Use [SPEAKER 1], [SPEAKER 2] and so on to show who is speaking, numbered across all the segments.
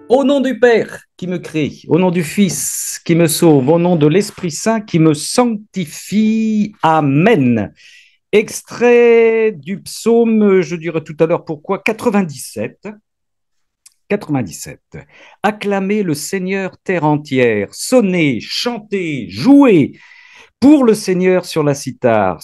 [SPEAKER 1] Au nom du Père qui me crée, au nom du Fils qui me sauve, au nom de l'Esprit Saint qui me sanctifie. Amen. Extrait du psaume, je dirais tout à l'heure pourquoi, 97. 97. Acclamez le Seigneur terre entière, sonnez, chantez, jouez pour le Seigneur sur la cithare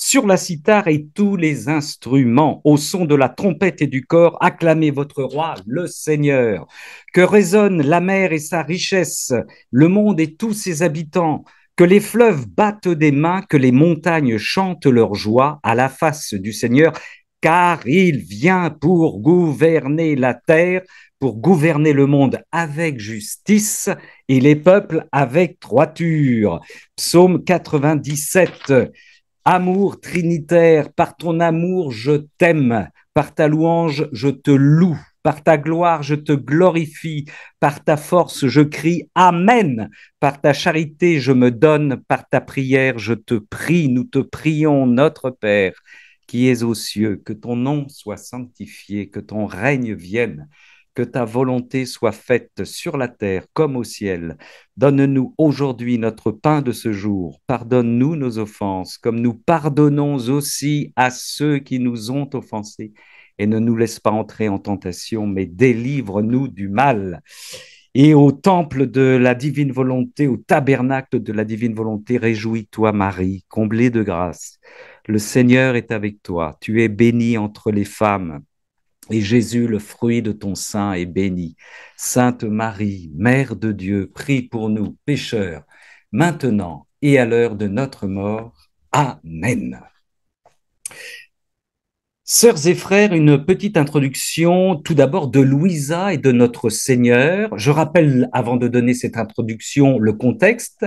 [SPEAKER 1] et tous les instruments, au son de la trompette et du cor, acclamez votre roi, le Seigneur. Que résonne la mer et sa richesse, le monde et tous ses habitants. Que les fleuves battent des mains, que les montagnes chantent leur joie à la face du Seigneur, car il vient pour gouverner la terre, pour gouverner le monde avec justice et les peuples avec droiture. Psaume 97. Amour trinitaire, par ton amour je t'aime, par ta louange je te loue, par ta gloire je te glorifie, par ta force je crie Amen, par ta charité je me donne, par ta prière je te prie, nous te prions notre Père qui es aux cieux, que ton nom soit sanctifié, que ton règne vienne, que ta volonté soit faite sur la terre comme au ciel. Donne-nous aujourd'hui notre pain de ce jour. Pardonne-nous nos offenses, comme nous pardonnons aussi à ceux qui nous ont offensés. Et ne nous laisse pas entrer en tentation, mais délivre-nous du mal. Et au temple de la divine volonté, au tabernacle de la divine volonté, réjouis-toi, Marie, comblée de grâce. Le Seigneur est avec toi. Tu es bénie entre les femmes. Et Jésus, le fruit de ton sein, est béni. Sainte Marie, Mère de Dieu, prie pour nous pécheurs, maintenant et à l'heure de notre mort. Amen. Sœurs et frères, une petite introduction tout d'abord de Louisa et de notre Seigneur. Je rappelle, avant de donner cette introduction, le contexte.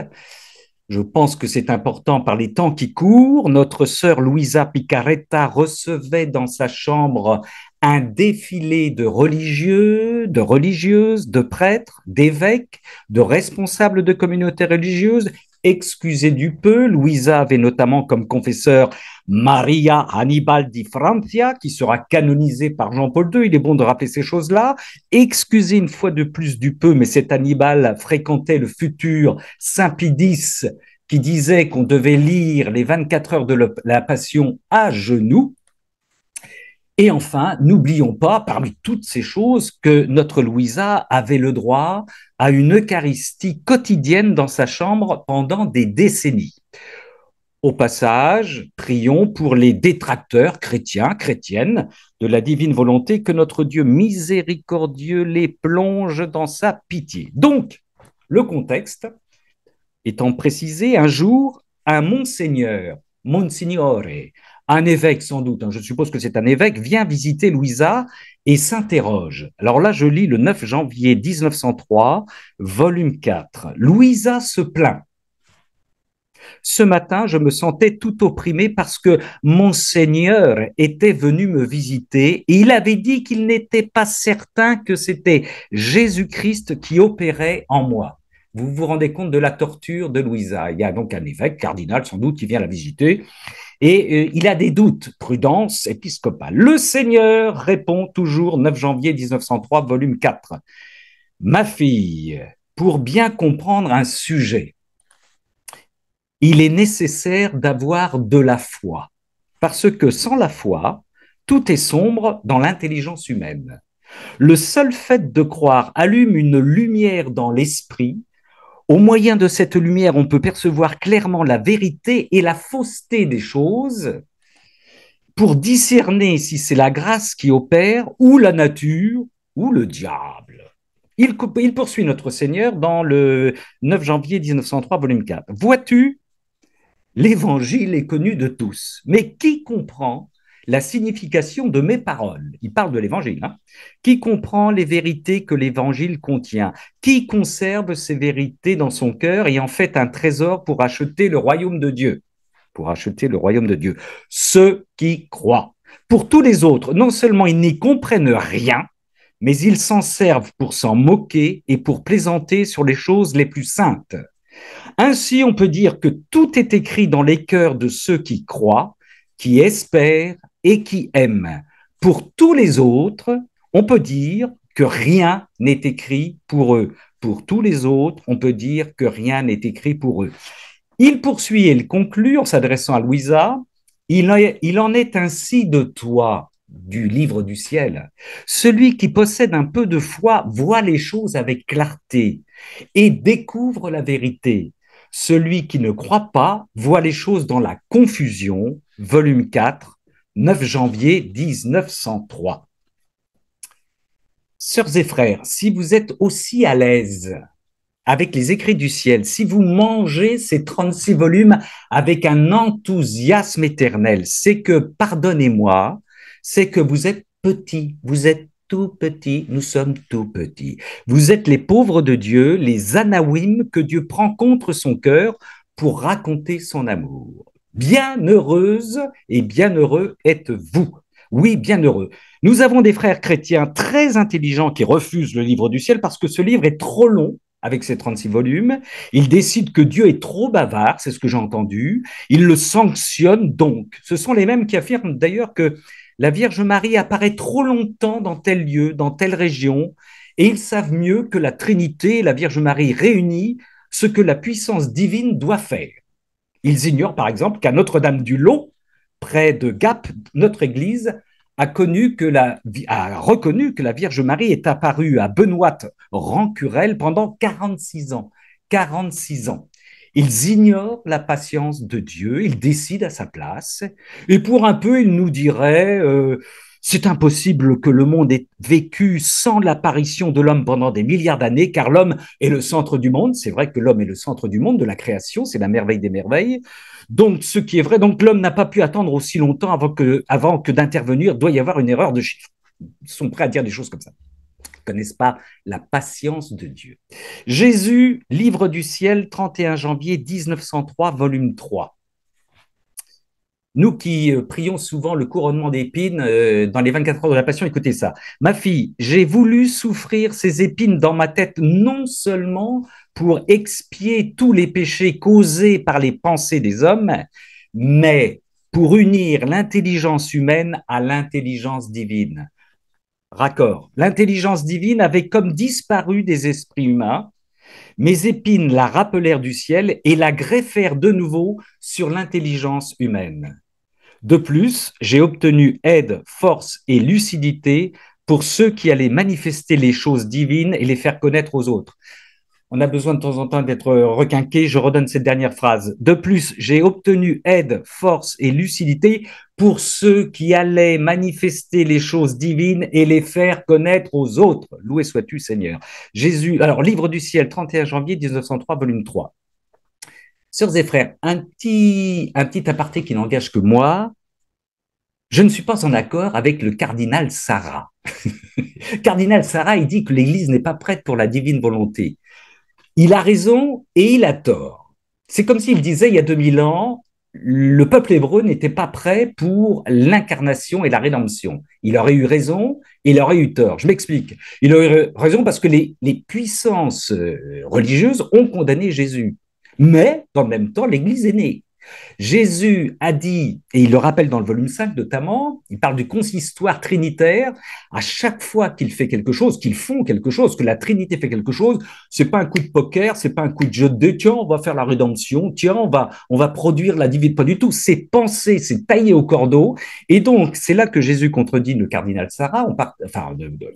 [SPEAKER 1] Je pense que c'est important par les temps qui courent. Notre sœur Louisa Picaretta recevait dans sa chambre un défilé de religieux, de religieuses, de prêtres, d'évêques, de responsables de communautés religieuses. Excusez du peu, Louisa avait notamment comme confesseur Maria Hannibal di Francia, qui sera canonisée par Jean-Paul II. Il est bon de rappeler ces choses-là. Excusez une fois de plus du peu, mais cet Hannibal fréquentait le futur Saint Pie qui disait qu'on devait lire les 24 heures de la Passion à genoux. Et enfin, n'oublions pas, parmi toutes ces choses, que notre Louisa avait le droit à une Eucharistie quotidienne dans sa chambre pendant des décennies. Au passage, prions pour les détracteurs chrétiens, chrétiennes, de la divine volonté, que notre Dieu miséricordieux les plonge dans sa pitié. Donc, le contexte étant précisé, un jour, un monseigneur, monsignore, un évêque sans doute, je suppose que c'est un évêque, vient visiter Louisa et s'interroge. Alors là, je lis le 9 janvier 1903, volume 4. Louisa se plaint. Ce matin, je me sentais tout opprimé parce que Monseigneur était venu me visiter et il avait dit qu'il n'était pas certain que c'était Jésus-Christ qui opérait en moi. Vous vous rendez compte de la torture de Louisa. Il y a donc un évêque, cardinal sans doute, qui vient la visiter et il a des doutes. Prudence épiscopale. Le Seigneur répond toujours 9 janvier 1903, volume 4. Ma fille, pour bien comprendre un sujet, il est nécessaire d'avoir de la foi, parce que sans la foi, tout est sombre dans l'intelligence humaine. Le seul fait de croire allume une lumière dans l'esprit. Au moyen de cette lumière, on peut percevoir clairement la vérité et la fausseté des choses pour discerner si c'est la grâce qui opère ou la nature ou le diable. Il poursuit notre Seigneur dans le 9 janvier 1903, volume 4. Vois-tu, l'évangile est connu de tous, mais qui comprend la signification de mes paroles? Il parle de l'évangile. Hein. Qui comprend les vérités que l'évangile contient? Qui conserve ces vérités dans son cœur et en fait un trésor pour acheter le royaume de Dieu? Pour acheter le royaume de Dieu. Ceux qui croient. Pour tous les autres, non seulement ils n'y comprennent rien, mais ils s'en servent pour s'en moquer et pour plaisanter sur les choses les plus saintes. Ainsi, on peut dire que tout est écrit dans les cœurs de ceux qui croient, qui espèrent et qui aiment. Pour tous les autres, on peut dire que rien n'est écrit pour eux. Pour tous les autres, on peut dire que rien n'est écrit pour eux. Il poursuit et il conclut en s'adressant à Louisa, il en est ainsi de toi, du livre du ciel. Celui qui possède un peu de foi voit les choses avec clarté et découvre la vérité. Celui qui ne croit pas voit les choses dans la confusion. Volume 4, 9 janvier 1903. Sœurs et frères, si vous êtes aussi à l'aise avec les écrits du ciel, si vous mangez ces 36 volumes avec un enthousiasme éternel, c'est que, pardonnez-moi, c'est que vous êtes petits, vous êtes tout petits, nous sommes tout petits. Vous êtes les pauvres de Dieu, les anawim que Dieu prend contre son cœur pour raconter son amour. Bienheureuse et bienheureux êtes-vous. Oui, bienheureux. Nous avons des frères chrétiens très intelligents qui refusent le livre du ciel parce que ce livre est trop long avec ses 36 volumes. Ils décident que Dieu est trop bavard, c'est ce que j'ai entendu. Ils le sanctionnent donc. Ce sont les mêmes qui affirment d'ailleurs que la Vierge Marie apparaît trop longtemps dans tel lieu, dans telle région, et ils savent mieux que la Trinité et la Vierge Marie réunies ce que la puissance divine doit faire. Ils ignorent par exemple qu'à Notre-Dame-du-Lot, près de Gap, notre église a reconnu que la Vierge Marie est apparue à Benoît Rancurel pendant 46 ans. 46 ans. Ils ignorent la patience de Dieu, ils décident à sa place, et pour un peu, ils nous diraient c'est impossible que le monde ait vécu sans l'apparition de l'homme pendant des milliards d'années, car l'homme est le centre du monde. C'est vrai que l'homme est le centre du monde, de la création, c'est la merveille des merveilles. Donc, ce qui est vrai, donc l'homme n'a pas pu attendre aussi longtemps avant que d'intervenir. Doit y avoir une erreur de chiffre. Ils sont prêts à dire des choses comme ça. Ils ne connaissent pas la patience de Dieu. Jésus, livre du ciel, 31 janvier 1903, volume 3. Nous qui prions souvent le couronnement d'épines dans les 24 heures de la Passion, écoutez ça. Ma fille, j'ai voulu souffrir ces épines dans ma tête non seulement pour expier tous les péchés causés par les pensées des hommes, mais pour unir l'intelligence humaine à l'intelligence divine. Raccord. L'intelligence divine avait comme disparu des esprits humains. Mes épines la rappelèrent du ciel et la greffèrent de nouveau sur l'intelligence humaine. De plus, j'ai obtenu aide, force et lucidité pour ceux qui allaient manifester les choses divines et les faire connaître aux autres. On a besoin de temps en temps d'être requinqué. Je redonne cette dernière phrase. De plus, j'ai obtenu aide, force et lucidité pour ceux qui allaient manifester les choses divines et les faire connaître aux autres. Loué sois-tu, Seigneur. Jésus, alors, livre du ciel, 31 janvier 1903, volume 3. Sœurs et frères, un petit aparté qui n'engage que moi. Je ne suis pas en accord avec le cardinal Sarah. Cardinal Sarah, il dit que l'Église n'est pas prête pour la divine volonté. Il a raison et il a tort. C'est comme s'il disait il y a 2000 ans, le peuple hébreu n'était pas prêt pour l'incarnation et la rédemption. Il aurait eu raison et il aurait eu tort. Je m'explique. Il aurait eu raison parce que les puissances religieuses ont condamné Jésus. Mais, dans le même temps, l'Église est née. Jésus a dit, et il le rappelle dans le volume 5 notamment, il parle du consistoire trinitaire. À chaque fois qu'il fait quelque chose, qu'ils font quelque chose, que la Trinité fait quelque chose, c'est pas un coup de poker, c'est pas un coup de jeu de dés, tiens, on va faire la rédemption, tiens, on va produire la divine, pas du tout. C'est pensé, c'est taillé au cordeau. Et donc, c'est là que Jésus contredit le cardinal Sarah.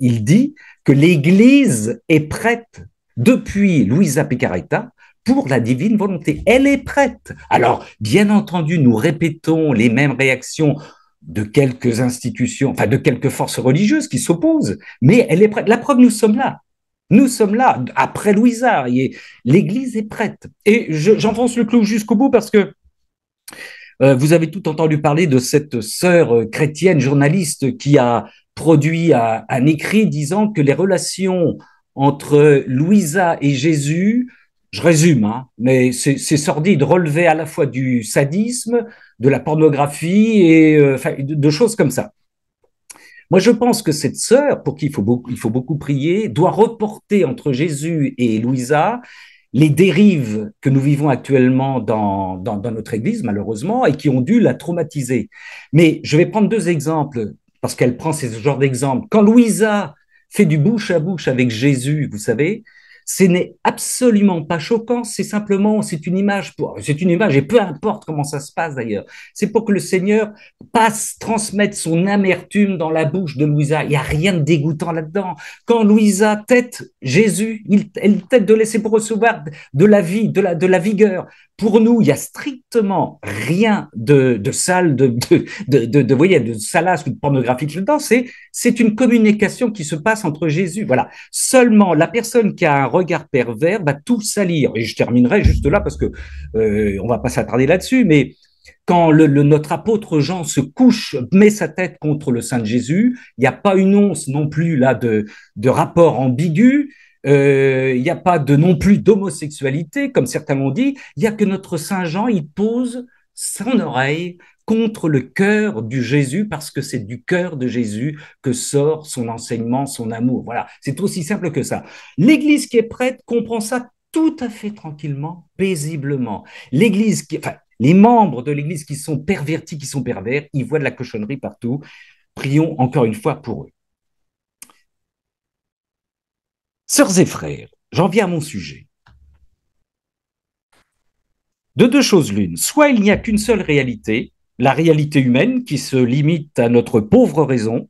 [SPEAKER 1] Il dit que l'Église est prête depuis Luisa Picaretta pour la divine volonté. Elle est prête. Alors, bien entendu, nous répétons les mêmes réactions de quelques institutions, enfin de quelques forces religieuses qui s'opposent, mais elle est prête. La preuve, nous sommes là. Nous sommes là, après Louisa, l'Église est prête. Et j'enfonce le clou jusqu'au bout parce que vous avez tout entendu parler de cette sœur chrétienne journaliste qui a produit un écrit disant que les relations entre Louisa et Jésus, je résume, hein, mais c'est sordide, relevé à la fois du sadisme, de la pornographie et de choses comme ça. Moi, je pense que cette sœur, pour qui il faut beaucoup prier, doit reporter entre Jésus et Louisa les dérives que nous vivons actuellement dans notre Église, malheureusement, et qui ont dû la traumatiser. Mais je vais prendre deux exemples, parce qu'elle prend ce genre d'exemple. Quand Louisa fait du bouche à bouche avec Jésus, vous savez, ce n'est absolument pas choquant, c'est simplement, c'est une image, et peu importe comment ça se passe d'ailleurs, c'est pour que le Seigneur transmette son amertume dans la bouche de Louisa. Il n'y a rien de dégoûtant là-dedans. Quand Louisa tête Jésus, elle tête de laisser pour recevoir de la vie, de la vigueur. Pour nous, il y a strictement rien de sale, voyez, de salace ou de pornographique là-dedans. C'est une communication qui se passe entre Jésus. Voilà. Seulement, la personne qui a un regard pervers va tout salir. Et je terminerai juste là parce que on va pas s'attarder là-dessus, mais quand notre apôtre Jean se couche, met sa tête contre le sein de Jésus, il n'y a pas une once non plus là de rapport ambigu, il n'y a pas non plus d'homosexualité, comme certains l'ont dit, il n'y a que notre Saint Jean, il pose son oreille contre le cœur du Jésus, parce que c'est du cœur de Jésus que sort son enseignement, son amour. Voilà, c'est aussi simple que ça. L'Église qui est prête comprend ça tout à fait tranquillement, paisiblement. Les membres de l'Église qui sont pervertis, qui sont pervers, ils voient de la cochonnerie partout. Prions encore une fois pour eux. Sœurs et frères, j'en viens à mon sujet. De deux choses l'une, soit il n'y a qu'une seule réalité, la réalité humaine qui se limite à notre pauvre raison,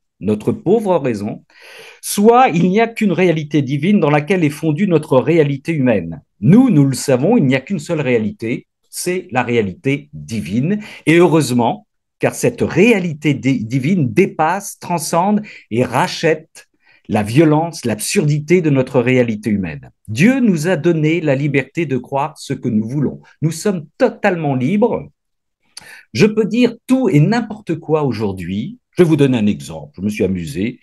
[SPEAKER 1] soit il n'y a qu'une réalité divine dans laquelle est fondue notre réalité humaine. Nous le savons, il n'y a qu'une seule réalité, c'est la réalité divine. Et heureusement, car cette réalité divine dépasse, transcende et rachète la violence, l'absurdité de notre réalité humaine. Dieu nous a donné la liberté de croire ce que nous voulons. Nous sommes totalement libres. Je peux dire tout et n'importe quoi aujourd'hui. Je vais vous donner un exemple. Je me suis amusé.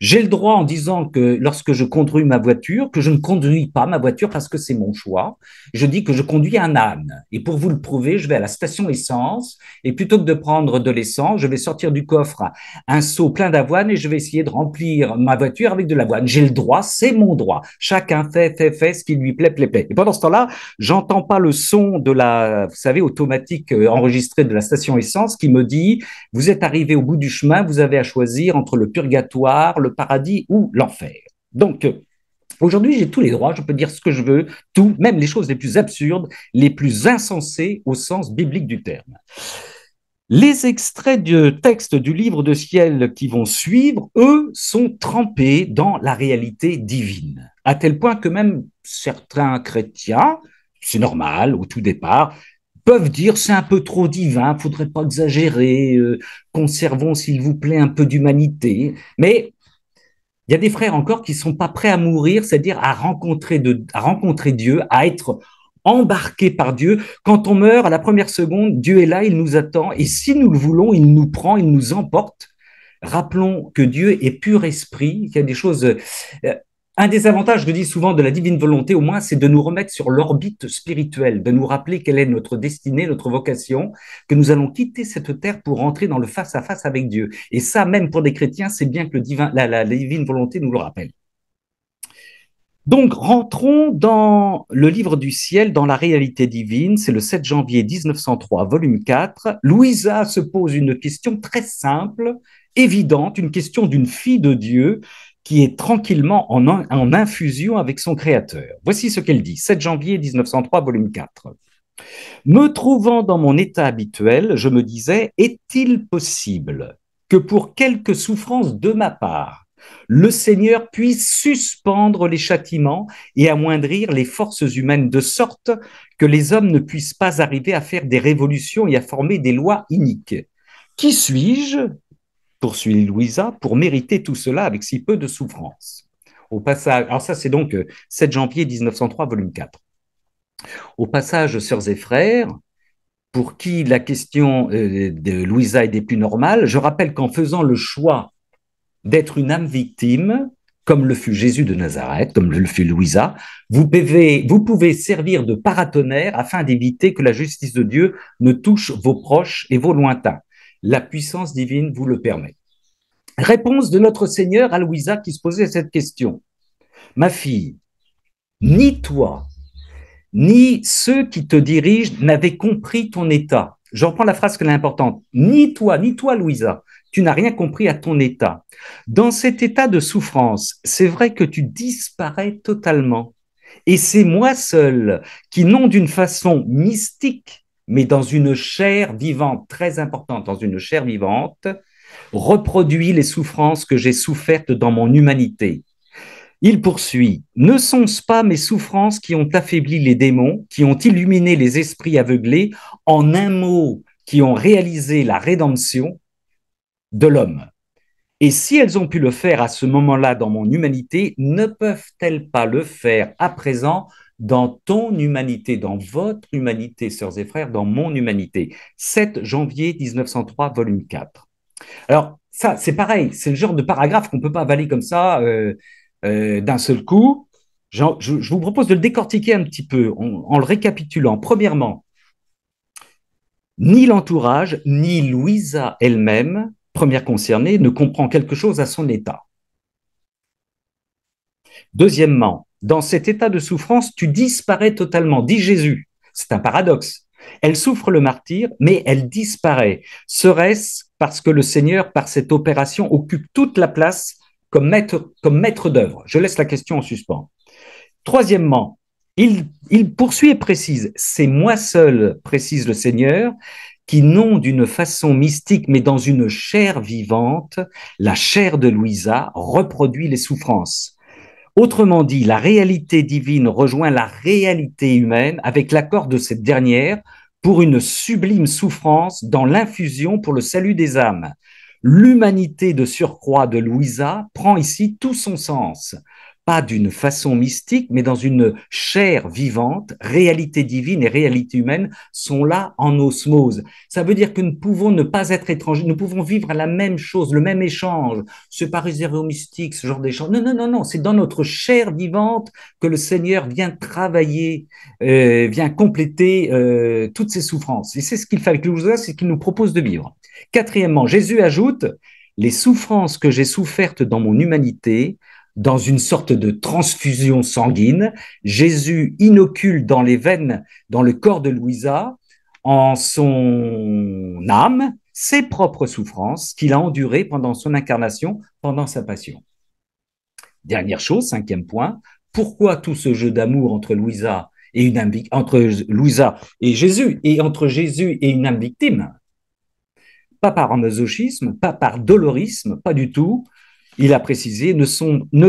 [SPEAKER 1] J'ai le droit, en disant que lorsque je conduis ma voiture, que je ne conduis pas ma voiture parce que c'est mon choix, je dis que je conduis un âne. Et pour vous le prouver, je vais à la station essence et plutôt que de prendre de l'essence, je vais sortir du coffre un seau plein d'avoine et je vais essayer de remplir ma voiture avec de l'avoine. J'ai le droit, c'est mon droit. Chacun fait ce qui lui plaît. Et pendant ce temps-là, j'entends pas le son de la, vous savez, automatique enregistrée de la station essence qui me dit: vous êtes arrivé au bout du chemin, vous avez à choisir entre le purgatoire, le paradis ou l'enfer. Donc, aujourd'hui, j'ai tous les droits, je peux dire ce que je veux, tout, même les choses les plus absurdes, les plus insensées au sens biblique du terme. Les extraits du texte du livre de ciel qui vont suivre, eux, sont trempés dans la réalité divine, à tel point que même certains chrétiens, c'est normal au tout départ, peuvent dire c'est un peu trop divin, faudrait pas exagérer, conservons s'il vous plaît un peu d'humanité. Mais il y a des frères encore qui sont pas prêts à mourir, c'est-à-dire à rencontrer Dieu, à être embarqués par Dieu. Quand on meurt, à la première seconde, Dieu est là, il nous attend, et si nous le voulons, il nous prend, il nous emporte. Rappelons que Dieu est pur esprit, qu'il y a des choses. Un des avantages, je dis souvent, de la divine volonté, au moins, c'est de nous remettre sur l'orbite spirituelle, de nous rappeler quelle est notre destinée, notre vocation, que nous allons quitter cette terre pour entrer dans le face-à-face avec Dieu. Et ça, même pour des chrétiens, c'est bien que la divine volonté nous le rappelle. Donc, rentrons dans le livre du ciel, dans la réalité divine. C'est le 7 janvier 1903, volume 4. Louisa se pose une question très simple, évidente, une question d'une fille de Dieu qui est tranquillement en infusion avec son Créateur. Voici ce qu'elle dit, 7 janvier 1903, volume 4. Me trouvant dans mon état habituel, je me disais, est-il possible que pour quelque souffrance de ma part, le Seigneur puisse suspendre les châtiments et amoindrir les forces humaines de sorte que les hommes ne puissent pas arriver à faire des révolutions et à former des lois iniques? Qui suis-je, poursuit Louisa, pour mériter tout cela avec si peu de souffrance? Au passage, alors ça c'est donc 7 janvier 1903, volume 4. Au passage, sœurs et frères, pour qui la question de Louisa est des plus normales, je rappelle qu'en faisant le choix d'être une âme victime, comme le fut Jésus de Nazareth, comme le fut Louisa, vous pouvez servir de paratonnerre afin d'éviter que la justice de Dieu ne touche vos proches et vos lointains. La puissance divine vous le permet. Réponse de notre Seigneur à Louisa qui se posait cette question. Ma fille, ni toi, ni ceux qui te dirigent n'avaient compris ton état. Je reprends la phrase qu'elle est importante. Ni toi, Louisa, tu n'as rien compris à ton état. Dans cet état de souffrance, c'est vrai que tu disparais totalement. Et c'est moi seul qui, non d'une façon mystique, mais dans une chair vivante, très importante, dans une chair vivante, reproduit les souffrances que j'ai souffertes dans mon humanité. Il poursuit, ne sont-ce pas mes souffrances qui ont affaibli les démons, qui ont illuminé les esprits aveuglés, en un mot, qui ont réalisé la rédemption de l'homme? Et si elles ont pu le faire à ce moment-là dans mon humanité, ne peuvent-elles pas le faire à présent dans ton humanité, dans votre humanité, sœurs et frères, dans mon humanité? 7 janvier 1903, volume 4. Alors, ça, c'est pareil, c'est le genre de paragraphe qu'on ne peut pas avaler comme ça d'un seul coup. Je vous propose de le décortiquer un petit peu en le récapitulant. Premièrement, ni l'entourage, ni Louisa elle-même, première concernée, ne comprend quelque chose à son état. Deuxièmement, dans cet état de souffrance, tu disparais totalement, dit Jésus. C'est un paradoxe. Elle souffre le martyre, mais elle disparaît. Serait-ce parce que le Seigneur, par cette opération, occupe toute la place comme maître d'œuvre? Je laisse la question en suspens. Troisièmement, il poursuit et précise, c'est moi seul, précise le Seigneur, qui non d'une façon mystique, mais dans une chair vivante, la chair de Louisa, reproduit les souffrances. Autrement dit, la réalité divine rejoint la réalité humaine avec l'accord de cette dernière pour une sublime souffrance dans l'infusion pour le salut des âmes. L'humanité de surcroît de Louisa prend ici tout son sens, pas d'une façon mystique, mais dans une chair vivante, réalité divine et réalité humaine sont là en osmose. Ça veut dire que nous pouvons ne pas être étrangers, nous pouvons vivre la même chose, le même échange. C'est pas réservé aux mystiques, ce genre d'échange. Non, non, non, non, c'est dans notre chair vivante que le Seigneur vient travailler, vient compléter toutes ces souffrances. Et c'est ce qu'il fait avec Louisa, c'est ce qu'il nous propose de vivre. Quatrièmement, Jésus ajoute, les souffrances que j'ai souffertes dans mon humanité, dans une sorte de transfusion sanguine, Jésus inocule dans les veines, dans le corps de Louisa, en son âme, ses propres souffrances qu'il a endurées pendant son incarnation, pendant sa passion. Dernière chose, cinquième point, pourquoi tout ce jeu d'amour entre Louisa et Jésus, et entre Jésus et une âme victime? Pas par masochisme, pas par dolorisme, pas du tout. Il a précisé, ne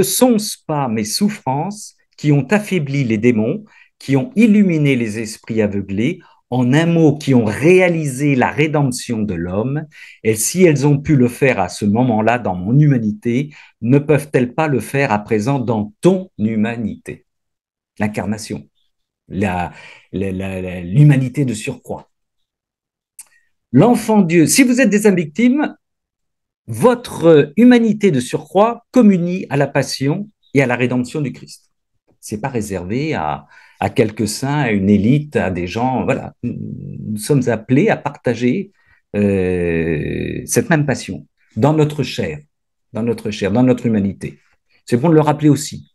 [SPEAKER 1] sont-ce pas mes souffrances qui ont affaibli les démons, qui ont illuminé les esprits aveuglés, en un mot, qui ont réalisé la rédemption de l'homme, et si elles ont pu le faire à ce moment-là dans mon humanité, ne peuvent-elles pas le faire à présent dans ton humanité? L'incarnation, l'humanité de surcroît. L'enfant Dieu, si vous êtes des âmes victimes, votre humanité de surcroît communie à la passion et à la rédemption du Christ. C'est pas réservé à quelques saints, à une élite, à des gens. Voilà, nous sommes appelés à partager cette même passion dans notre chair, dans notre humanité. C'est bon de le rappeler aussi.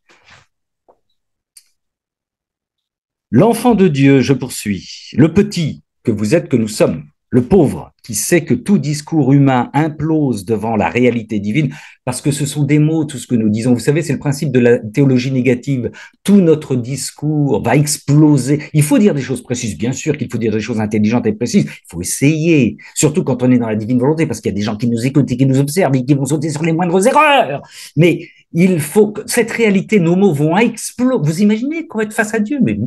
[SPEAKER 1] L'enfant de Dieu, je poursuis, le petit que vous êtes, que nous sommes, le pauvre qui sait que tout discours humain implose devant la réalité divine, parce que ce sont des mots, tout ce que nous disons. Vous savez, c'est le principe de la théologie négative. Tout notre discours va exploser. Il faut dire des choses précises, bien sûr qu'il faut dire des choses intelligentes et précises. Il faut essayer, surtout quand on est dans la divine volonté, parce qu'il y a des gens qui nous écoutent et qui nous observent et qui vont sauter sur les moindres erreurs. Mais il faut que cette réalité, nos mots vont exploser. Vous imaginez qu'on va être face à Dieu, mais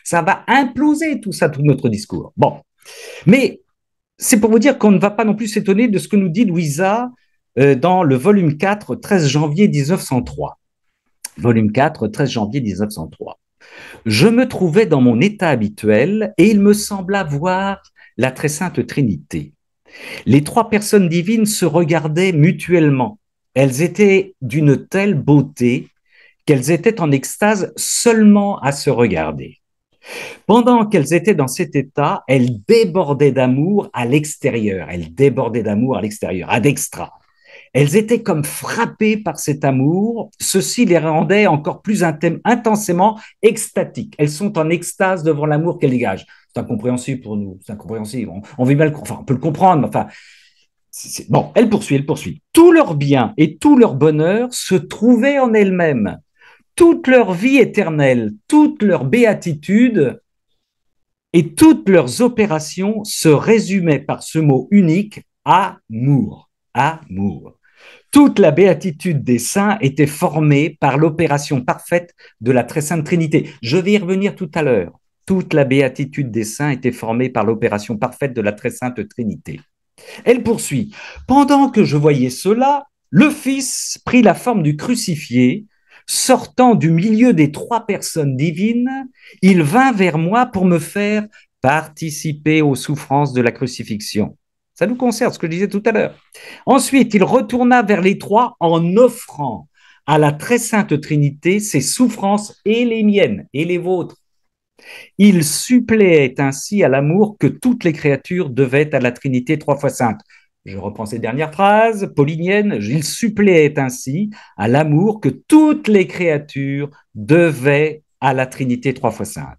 [SPEAKER 1] ça va imploser tout ça, tout notre discours. Bon, mais c'est pour vous dire qu'on ne va pas non plus s'étonner de ce que nous dit Louisa dans le volume 4, 13 janvier 1903. Volume 4, 13 janvier 1903. Je me trouvais dans mon état habituel et il me sembla voir la très sainte Trinité. Les trois personnes divines se regardaient mutuellement. Elles étaient d'une telle beauté qu'elles étaient en extase seulement à se regarder. Pendant qu'elles étaient dans cet état, elles débordaient d'amour à l'extérieur. Elles débordaient d'amour à l'extérieur, ad extra. Elles étaient comme frappées par cet amour. Ceci les rendait encore plus intensément extatiques. Elles sont en extase devant l'amour qu'elles dégagent. C'est incompréhensible pour nous. C'est incompréhensible. On vit mal, enfin, on peut le comprendre, mais enfin, bon, elle poursuit, elle poursuit. Tout leur bien et tout leur bonheur se trouvaient en elles-mêmes. Toute leur vie éternelle, toute leur béatitude et toutes leurs opérations se résumaient par ce mot unique, amour. Amour. Toute la béatitude des saints était formée par l'opération parfaite de la très sainte Trinité. Je vais y revenir tout à l'heure. Toute la béatitude des saints était formée par l'opération parfaite de la très sainte Trinité. Elle poursuit. Pendant que je voyais cela, le Fils prit la forme du crucifié. Sortant du milieu des trois personnes divines, il vint vers moi pour me faire participer aux souffrances de la crucifixion. Ça nous concerne, ce que je disais tout à l'heure. Ensuite, il retourna vers les trois en offrant à la très sainte Trinité ses souffrances et les miennes et les vôtres. Il suppléait ainsi à l'amour que toutes les créatures devaient à la Trinité trois fois sainte. Je reprends ces dernières phrases pauliniennes. Il suppléait ainsi à l'amour que toutes les créatures devaient à la Trinité trois fois sainte.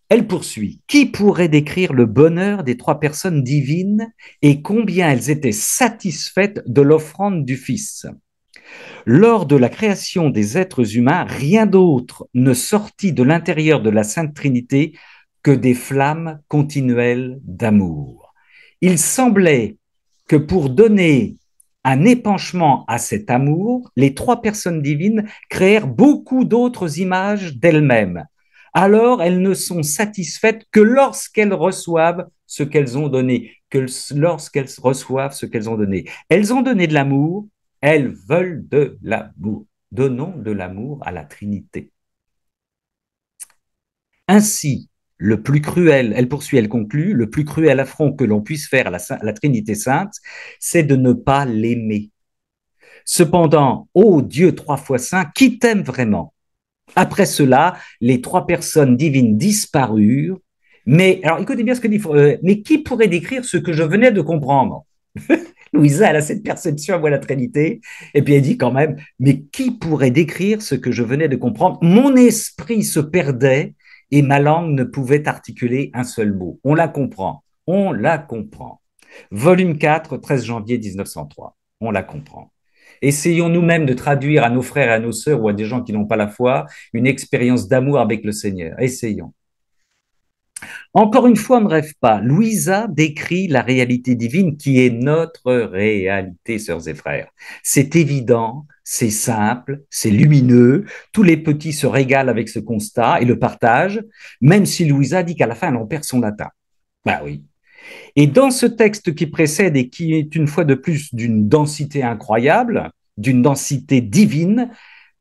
[SPEAKER 1] Elle poursuit. Qui pourrait décrire le bonheur des trois personnes divines et combien elles étaient satisfaites de l'offrande du Fils? Lors de la création des êtres humains, rien d'autre ne sortit de l'intérieur de la Sainte Trinité que des flammes continuelles d'amour. Il semblait que pour donner un épanchement à cet amour, les trois personnes divines créèrent beaucoup d'autres images d'elles-mêmes. Alors elles ne sont satisfaites que lorsqu'elles reçoivent ce qu'elles ont donné, que lorsqu'elles reçoivent ce qu'elles ont donné. Elles ont donné de l'amour, elles veulent de l'amour. Donnons de l'amour à la Trinité. Ainsi, le plus cruel, elle poursuit, elle conclut, le plus cruel affront que l'on puisse faire à la Trinité sainte, c'est de ne pas l'aimer. Cependant, ô Dieu trois fois saint, qui t'aime vraiment? Après cela, les trois personnes divines disparurent, mais, alors écoutez bien ce que dit, mais qui pourrait décrire ce que je venais de comprendre? Louisa, elle a cette perception à moi la Trinité, et puis elle dit quand même, mais qui pourrait décrire ce que je venais de comprendre? Mon esprit se perdait et ma langue ne pouvait articuler un seul mot. On la comprend, on la comprend. Volume 4, 13 janvier 1903, on la comprend. Essayons nous-mêmes de traduire à nos frères et à nos sœurs ou à des gens qui n'ont pas la foi une expérience d'amour avec le Seigneur. Essayons. Encore une fois, on ne rêve pas. Louisa décrit la réalité divine qui est notre réalité, sœurs et frères. C'est évident, c'est simple, c'est lumineux. Tous les petits se régalent avec ce constat et le partagent, même si Louisa dit qu'à la fin, elle en perd son latin. Ben oui. Et dans ce texte qui précède et qui est une fois de plus d'une densité incroyable, d'une densité divine,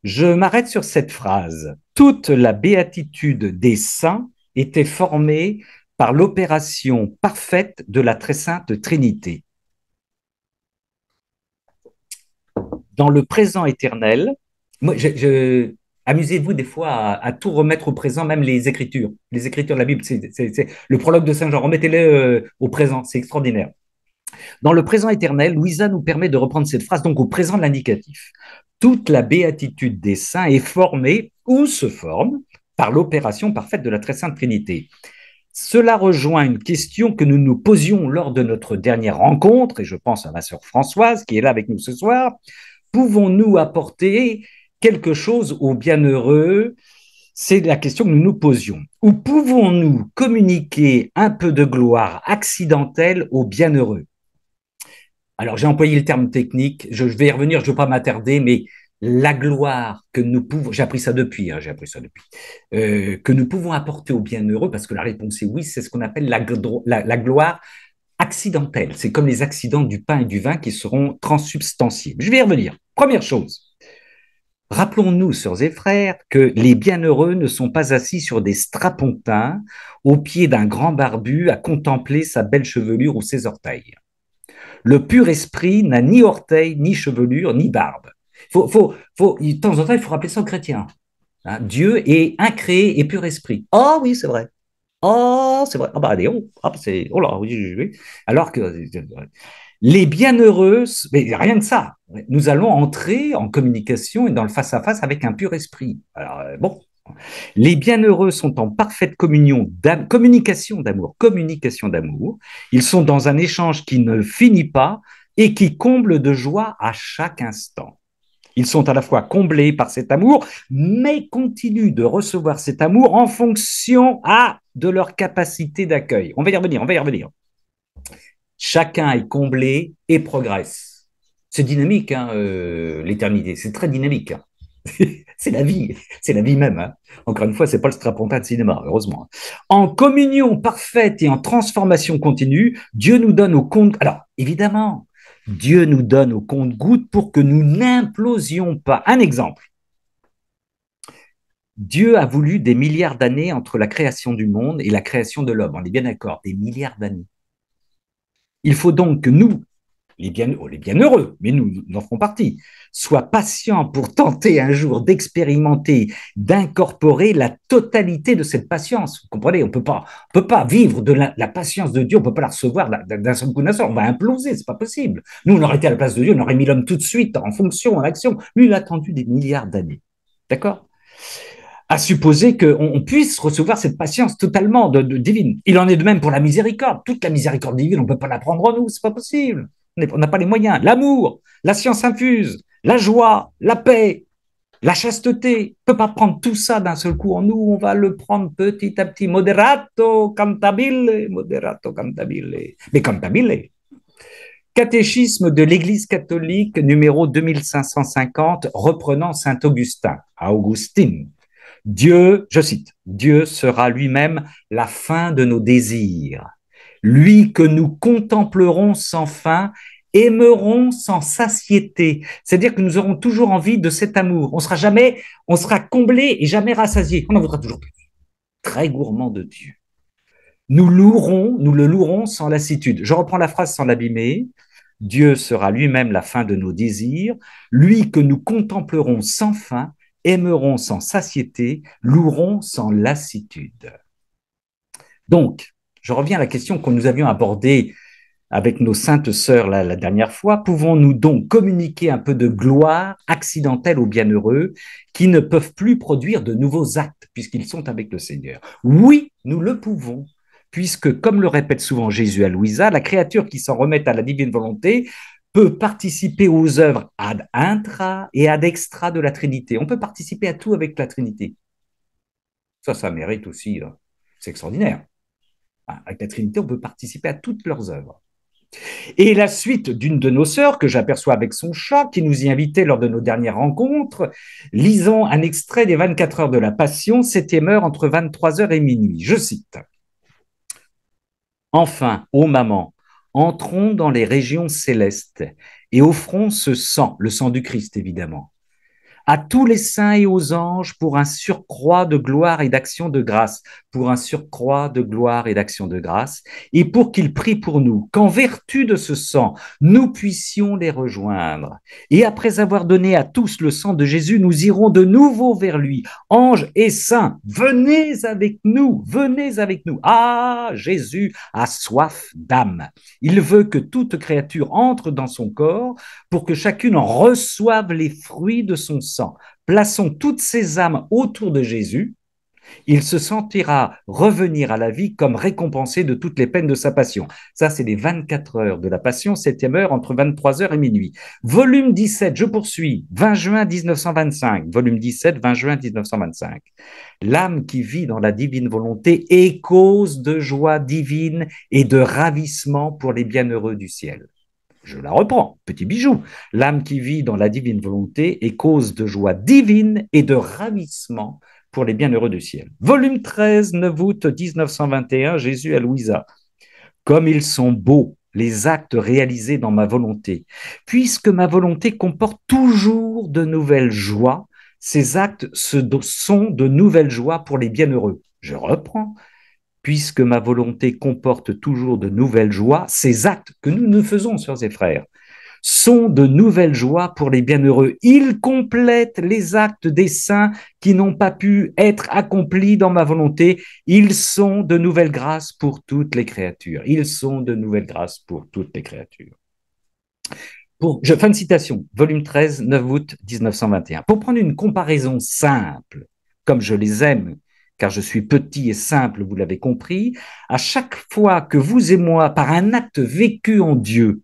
[SPEAKER 1] je m'arrête sur cette phrase. Toute la béatitude des saints était formée par l'opération parfaite de la très sainte Trinité. Dans le présent éternel, moi, amusez-vous des fois à tout remettre au présent, même les Écritures de la Bible. C'est le prologue de Saint Jean, remettez-les au présent, c'est extraordinaire. Dans le présent éternel, Louisa nous permet de reprendre cette phrase donc au présent de l'indicatif. Toute la béatitude des saints est formée ou se forme par l'opération parfaite de la très sainte Trinité. Cela rejoint une question que nous nous posions lors de notre dernière rencontre, et je pense à ma sœur Françoise qui est là avec nous ce soir. Pouvons-nous apporter quelque chose aux bienheureux? C'est la question que nous nous posions. Ou pouvons-nous communiquer un peu de gloire accidentelle aux bienheureux? Alors, j'ai employé le terme technique, je vais y revenir, je ne veux pas m'attarder, mais la gloire que nous pouvons, j'ai appris ça depuis, que nous pouvons apporter aux bienheureux, parce que la réponse est oui, c'est ce qu'on appelle la gloire accidentelle. C'est comme les accidents du pain et du vin qui seront transsubstantiés. Je vais y revenir. Première chose, rappelons-nous, sœurs et frères, que les bienheureux ne sont pas assis sur des strapontins au pied d'un grand barbu à contempler sa belle chevelure ou ses orteils. Le pur esprit n'a ni orteils, ni chevelure, ni barbe. De temps en temps, il faut rappeler ça aux chrétiens. Hein, Dieu est incréé et pur esprit. Oh oui, c'est vrai. Oh, c'est vrai. Ah bah allez, oh là, oui, oui, oui. Alors que les bienheureux, mais rien que ça, Nous allons entrer en communication et dans le face-à-face avec un pur esprit. Alors, bon, les bienheureux sont en parfaite communication d'amour. Ils sont dans un échange qui ne finit pas et qui comble de joie à chaque instant. Ils sont à la fois comblés par cet amour, mais continuent de recevoir cet amour en fonction de leur capacité d'accueil. On va y revenir, on va y revenir. Chacun est comblé et progresse. C'est dynamique, hein, l'éternité, c'est très dynamique. Hein. C'est la vie même. Hein. Encore une fois, c'est pas le strapontin de cinéma, heureusement. En communion parfaite et en transformation continue, Dieu nous donne au compte. Alors, évidemment, Dieu nous donne au compte-gouttes pour que nous n'implosions pas. Un exemple. Dieu a voulu des milliards d'années entre la création du monde et la création de l'homme. On est bien d'accord, des milliards d'années. Il faut donc que nous, les bienheureux, mais nous en ferons partie, soient patients pour tenter un jour d'expérimenter, d'incorporer la totalité de cette patience. Vous comprenez, on peut pas vivre de la patience de Dieu, on peut pas la recevoir d'un seul coup d'un seul, on va imploser, c'est pas possible. Nous, on aurait été à la place de Dieu, on aurait mis l'homme tout de suite en fonction, en action. Lui, il a attendu des milliards d'années. D'accord? À supposer qu'on puisse recevoir cette patience totalement divine. Il en est de même pour la miséricorde. Toute la miséricorde divine, on ne peut pas la prendre en nous, c'est pas possible. On n'a pas les moyens. L'amour, la science infuse, la joie, la paix, la chasteté, on ne peut pas prendre tout ça d'un seul coup en nous, on va le prendre petit à petit. Moderato cantabile, moderato cantabile. Mais cantabile. Catéchisme de l'Église catholique numéro 2550, reprenant Saint Augustin, Augustine. Dieu, je cite, Dieu sera lui-même la fin de nos désirs, lui que nous contemplerons sans fin, aimerons sans satiété. C'est-à-dire que nous aurons toujours envie de cet amour. On sera comblé et jamais rassasié. On en voudra toujours plus. Très gourmand de Dieu. Nous le louerons sans lassitude. Je reprends la phrase sans l'abîmer. Dieu sera lui-même la fin de nos désirs, lui que nous contemplerons sans fin, aimerons sans satiété, louerons sans lassitude. Donc, je reviens à la question que nous avions abordée avec nos saintes sœurs la dernière fois. Pouvons-nous donc communiquer un peu de gloire accidentelle aux bienheureux qui ne peuvent plus produire de nouveaux actes puisqu'ils sont avec le Seigneur? Oui, nous le pouvons. Puisque, comme le répète souvent Jésus à Louisa, la créature qui s'en remet à la divine volonté peut participer aux œuvres ad intra et ad extra de la Trinité. On peut participer à tout avec la Trinité. Ça mérite aussi, c'est extraordinaire. Avec la Trinité, on peut participer à toutes leurs œuvres. Et la suite d'une de nos sœurs, que j'aperçois avec son chat, qui nous y invitait lors de nos dernières rencontres, lisons un extrait des 24 heures de la Passion, 7e heure entre 23 heures et minuit. Je cite. Enfin, ô maman, entrons dans les régions célestes et offrons ce sang, le sang du Christ évidemment, à tous les saints et aux anges pour un surcroît de gloire et d'action de grâce, pour un surcroît de gloire et d'action de grâce, et pour qu'ils prient pour nous, qu'en vertu de ce sang, nous puissions les rejoindre. Et après avoir donné à tous le sang de Jésus, nous irons de nouveau vers lui. Anges et saints, venez avec nous, venez avec nous. Ah, Jésus a soif d'âme. Il veut que toute créature entre dans son corps pour que chacune en reçoive les fruits de son sang. Plaçons toutes ces âmes autour de Jésus. Il se sentira revenir à la vie comme récompensé de toutes les peines de sa passion. Ça, c'est les 24 heures de la passion, 7e heure entre 23 heures et minuit. Volume 17, je poursuis, 20 juin 1925. Volume 17, 20 juin 1925. L'âme qui vit dans la divine volonté est cause de joie divine et de ravissement pour les bienheureux du ciel. Je la reprends, petit bijou. L'âme qui vit dans la divine volonté est cause de joie divine et de ravissement pour les bienheureux du ciel. Volume 13, 9 août 1921, Jésus à Louisa. Comme ils sont beaux, les actes réalisés dans ma volonté. Puisque ma volonté comporte toujours de nouvelles joies, ces actes sont de nouvelles joies pour les bienheureux. Je reprends. Puisque ma volonté comporte toujours de nouvelles joies, ces actes que nous faisons, sœurs et frères, sont de nouvelles joies pour les bienheureux. Ils complètent les actes des saints qui n'ont pas pu être accomplis dans ma volonté. Ils sont de nouvelles grâces pour toutes les créatures. Ils sont de nouvelles grâces pour toutes les créatures. Fin de citation, volume 13, 9 août 1921. Pour prendre une comparaison simple, comme je les aime, car je suis petit et simple, vous l'avez compris, à chaque fois que vous et moi, par un acte vécu en Dieu,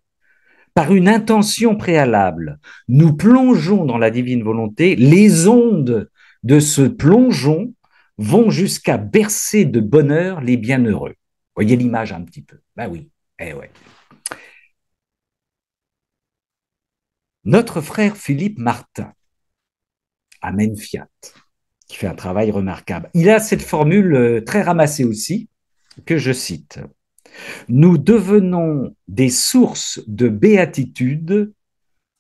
[SPEAKER 1] par une intention préalable, nous plongeons dans la divine volonté, les ondes de ce plongeon vont jusqu'à bercer de bonheur les bienheureux. Voyez l'image un petit peu. Ben oui, eh ouais. Notre frère Philippe Martin, à Menfiat, qui fait un travail remarquable, il a cette formule très ramassée aussi, que je cite. Nous devenons des sources de béatitude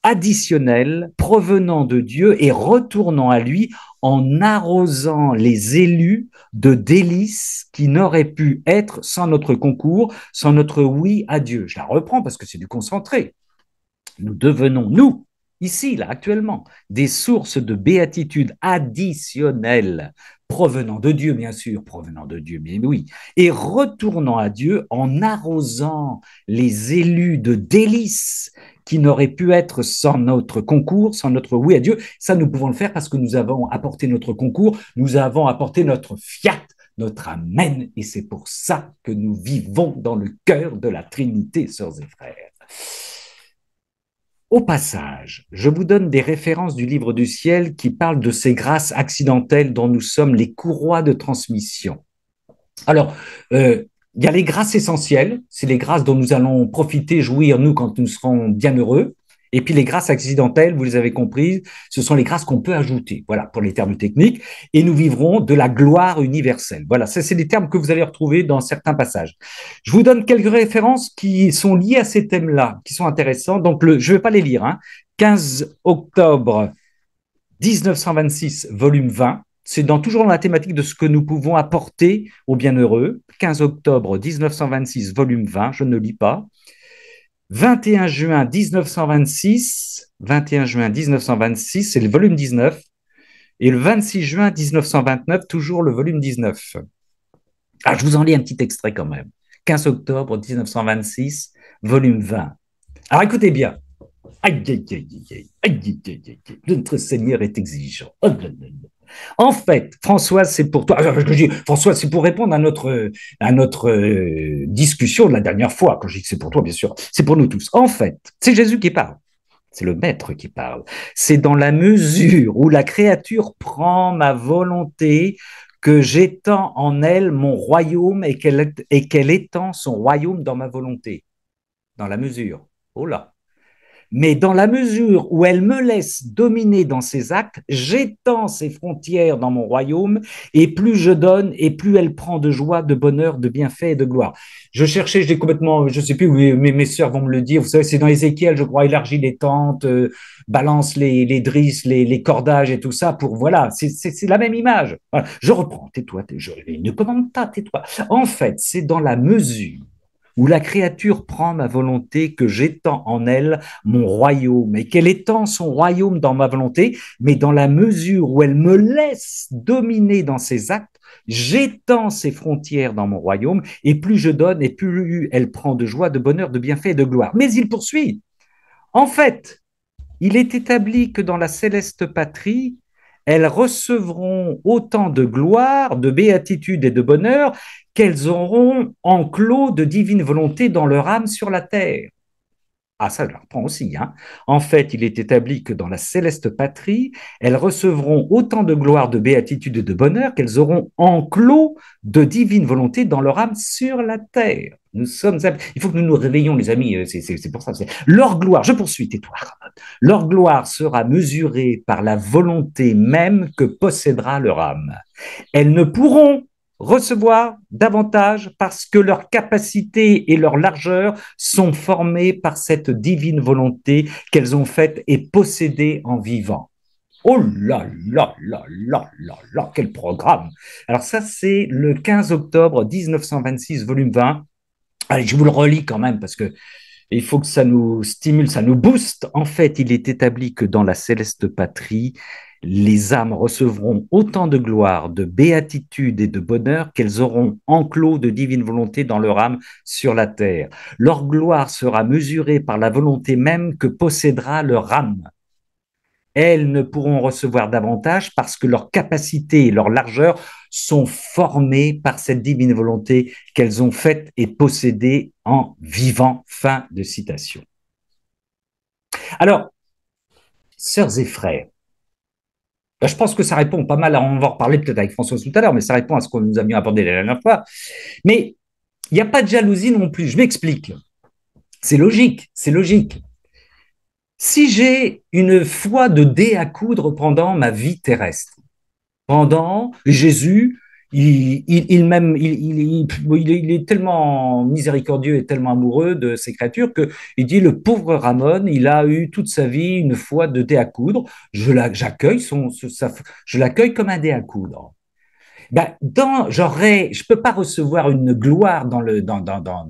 [SPEAKER 1] additionnelles provenant de Dieu et retournant à lui en arrosant les élus de délices qui n'auraient pu être sans notre concours, sans notre oui à Dieu. Je la reprends parce que c'est du concentré. Nous devenons, nous, ici, là, actuellement, des sources de béatitude additionnelles, provenant de Dieu, bien sûr, provenant de Dieu, mais oui, et retournant à Dieu en arrosant les élus de délices qui n'auraient pu être sans notre concours, sans notre oui à Dieu. Ça, nous pouvons le faire parce que nous avons apporté notre concours, nous avons apporté notre fiat, notre amen, et c'est pour ça que nous vivons dans le cœur de la Trinité, sœurs et frères. Au passage, je vous donne des références du livre du ciel qui parlent de ces grâces accidentelles dont nous sommes les courroies de transmission. Alors, il y a les grâces essentielles, c'est les grâces dont nous allons profiter, jouir, nous, quand nous serons bien heureux. Et puis les grâces accidentelles, vous les avez comprises, ce sont les grâces qu'on peut ajouter, voilà, pour les termes techniques, et nous vivrons de la gloire universelle. Voilà, ça c'est des termes que vous allez retrouver dans certains passages. Je vous donne quelques références qui sont liées à ces thèmes-là, qui sont intéressants. Donc, je ne vais pas les lire, hein. 15 octobre 1926, volume 20, c'est toujours dans la thématique de ce que nous pouvons apporter aux bienheureux. 15 octobre 1926, volume 20, je ne lis pas. 21 juin 1926, 21 juin 1926, c'est le volume 19. Et le 26 juin 1929, toujours le volume 19. Ah, je vous en lis un petit extrait quand même. 15 octobre 1926, volume 20. Alors écoutez bien. Aïe, aïe, aïe, aïe, aïe, aïe, aïe, aïe. Notre Seigneur est exigeant. Oh, là, là, là. En fait, Françoise, c'est pour toi. Alors, je dis, Françoise, c'est pour répondre à notre discussion de la dernière fois. Quand je dis que c'est pour toi, bien sûr, c'est pour nous tous. En fait, c'est Jésus qui parle. C'est le Maître qui parle. C'est dans la mesure où la créature prend ma volonté que j'étends en elle mon royaume et qu'elle étend son royaume dans ma volonté. Dans la mesure. Oh là. Mais dans la mesure où elle me laisse dominer dans ses actes, j'étends ses frontières dans mon royaume, et plus je donne, et plus elle prend de joie, de bonheur, de bienfait et de gloire. Je cherchais, je l'ai complètement, je ne sais plus, mes sœurs vont me le dire, vous savez, c'est dans Ézéchiel, je crois, élargit les tentes, balance les drisses, les cordages et tout ça, pour, voilà, c'est la même image. Voilà. Je reprends, tais-toi, ne commande pas, tais-toi. En fait, c'est dans la mesure où la créature prend ma volonté que j'étends en elle mon royaume, et qu'elle étend son royaume dans ma volonté, mais dans la mesure où elle me laisse dominer dans ses actes, j'étends ses frontières dans mon royaume, et plus je donne, et plus elle prend de joie, de bonheur, de bienfait et de gloire. Mais il poursuit. En fait, il est établi que dans la céleste patrie, elles recevront autant de gloire, de béatitude et de bonheur qu'elles auront enclos de divine volonté dans leur âme sur la terre. Ah, ça, je la reprends aussi. Hein. En fait, il est établi que dans la céleste patrie, elles recevront autant de gloire, de béatitude et de bonheur qu'elles auront enclos de divine volonté dans leur âme sur la terre. Nous sommes, il faut que nous nous réveillons, les amis. C'est pour ça. Leur gloire, je poursuis, tais-toi. Leur gloire sera mesurée par la volonté même que possédera leur âme. Elles ne pourront recevoir davantage parce que leur capacité et leur largeur sont formées par cette divine volonté qu'elles ont faite et possédée en vivant. Oh là là là là là là, quel programme! Alors ça, c'est le 15 octobre 1926, volume 20. Allez, je vous le relis quand même parce que il faut que ça nous stimule, ça nous booste. En fait, il est établi que dans la céleste patrie, les âmes recevront autant de gloire, de béatitude et de bonheur qu'elles auront enclos de divine volonté dans leur âme sur la terre. Leur gloire sera mesurée par la volonté même que possédera leur âme. Elles ne pourront recevoir davantage parce que leur capacité et leur largeur sont formées par cette divine volonté qu'elles ont faite et possédée en vivant. Fin de citation. Alors, sœurs et frères, je pense que ça répond pas mal, on va en reparler peut-être avec François tout à l'heure, mais ça répond à ce qu'on nous a mis abordé la dernière fois. Mais il n'y a pas de jalousie non plus, je m'explique. C'est logique, c'est logique. Si j'ai une foi de dé à coudre pendant ma vie terrestre, pendant Jésus, il est tellement miséricordieux et tellement amoureux de ses créatures qu'il dit le pauvre Ramon, il a eu toute sa vie une foi de dé à coudre. Je l'accueille comme un dé à coudre. Ben, je peux pas recevoir une gloire dans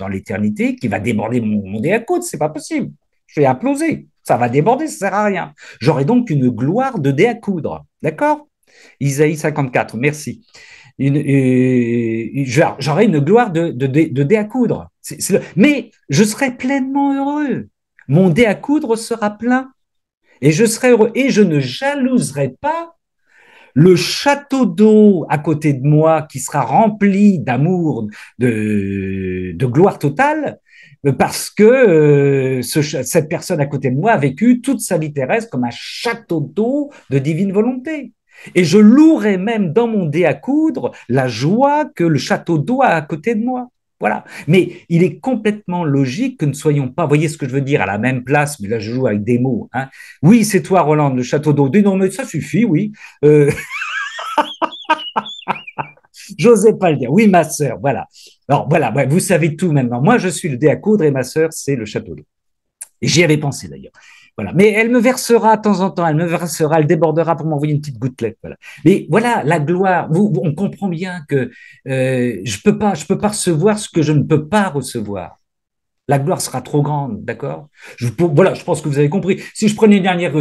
[SPEAKER 1] l'éternité qui va déborder mon dé à coudre, c'est pas possible. Je vais imploser, ça va déborder, ça sert à rien. J'aurai donc une gloire de dé à coudre, d'accord? Isaïe 54, merci. J'aurai une gloire de dé à coudre. Mais je serai pleinement heureux. Mon dé à coudre sera plein et je serai heureux. Et je ne jalouserai pas le château d'eau à côté de moi qui sera rempli d'amour, de gloire totale, parce que cette personne à côté de moi a vécu toute sa vie terrestre comme un château d'eau de divine volonté. Et je louerai même dans mon dé à coudre la joie que le château d'eau a à côté de moi. Voilà. Mais il est complètement logique que ne soyons pas, voyez ce que je veux dire, à la même place, mais là je joue avec des mots. Hein. Oui, c'est toi, Roland, le château d'eau. Non, mais ça suffit, oui. Euh, J'osais pas le dire. Oui, ma sœur, voilà. Alors voilà, ouais, vous savez tout maintenant. Moi, je suis le dé à coudre et ma sœur, c'est le château d'eau. Et j'y avais pensé d'ailleurs. Voilà. Mais elle me versera de temps en temps, elle me versera, elle débordera pour m'envoyer une petite gouttelette. Voilà. Mais voilà, la gloire, on comprend bien que je peux pas recevoir ce que je ne peux pas recevoir. La gloire sera trop grande, d'accord. Voilà, je pense que vous avez compris. Si je prenais une dernière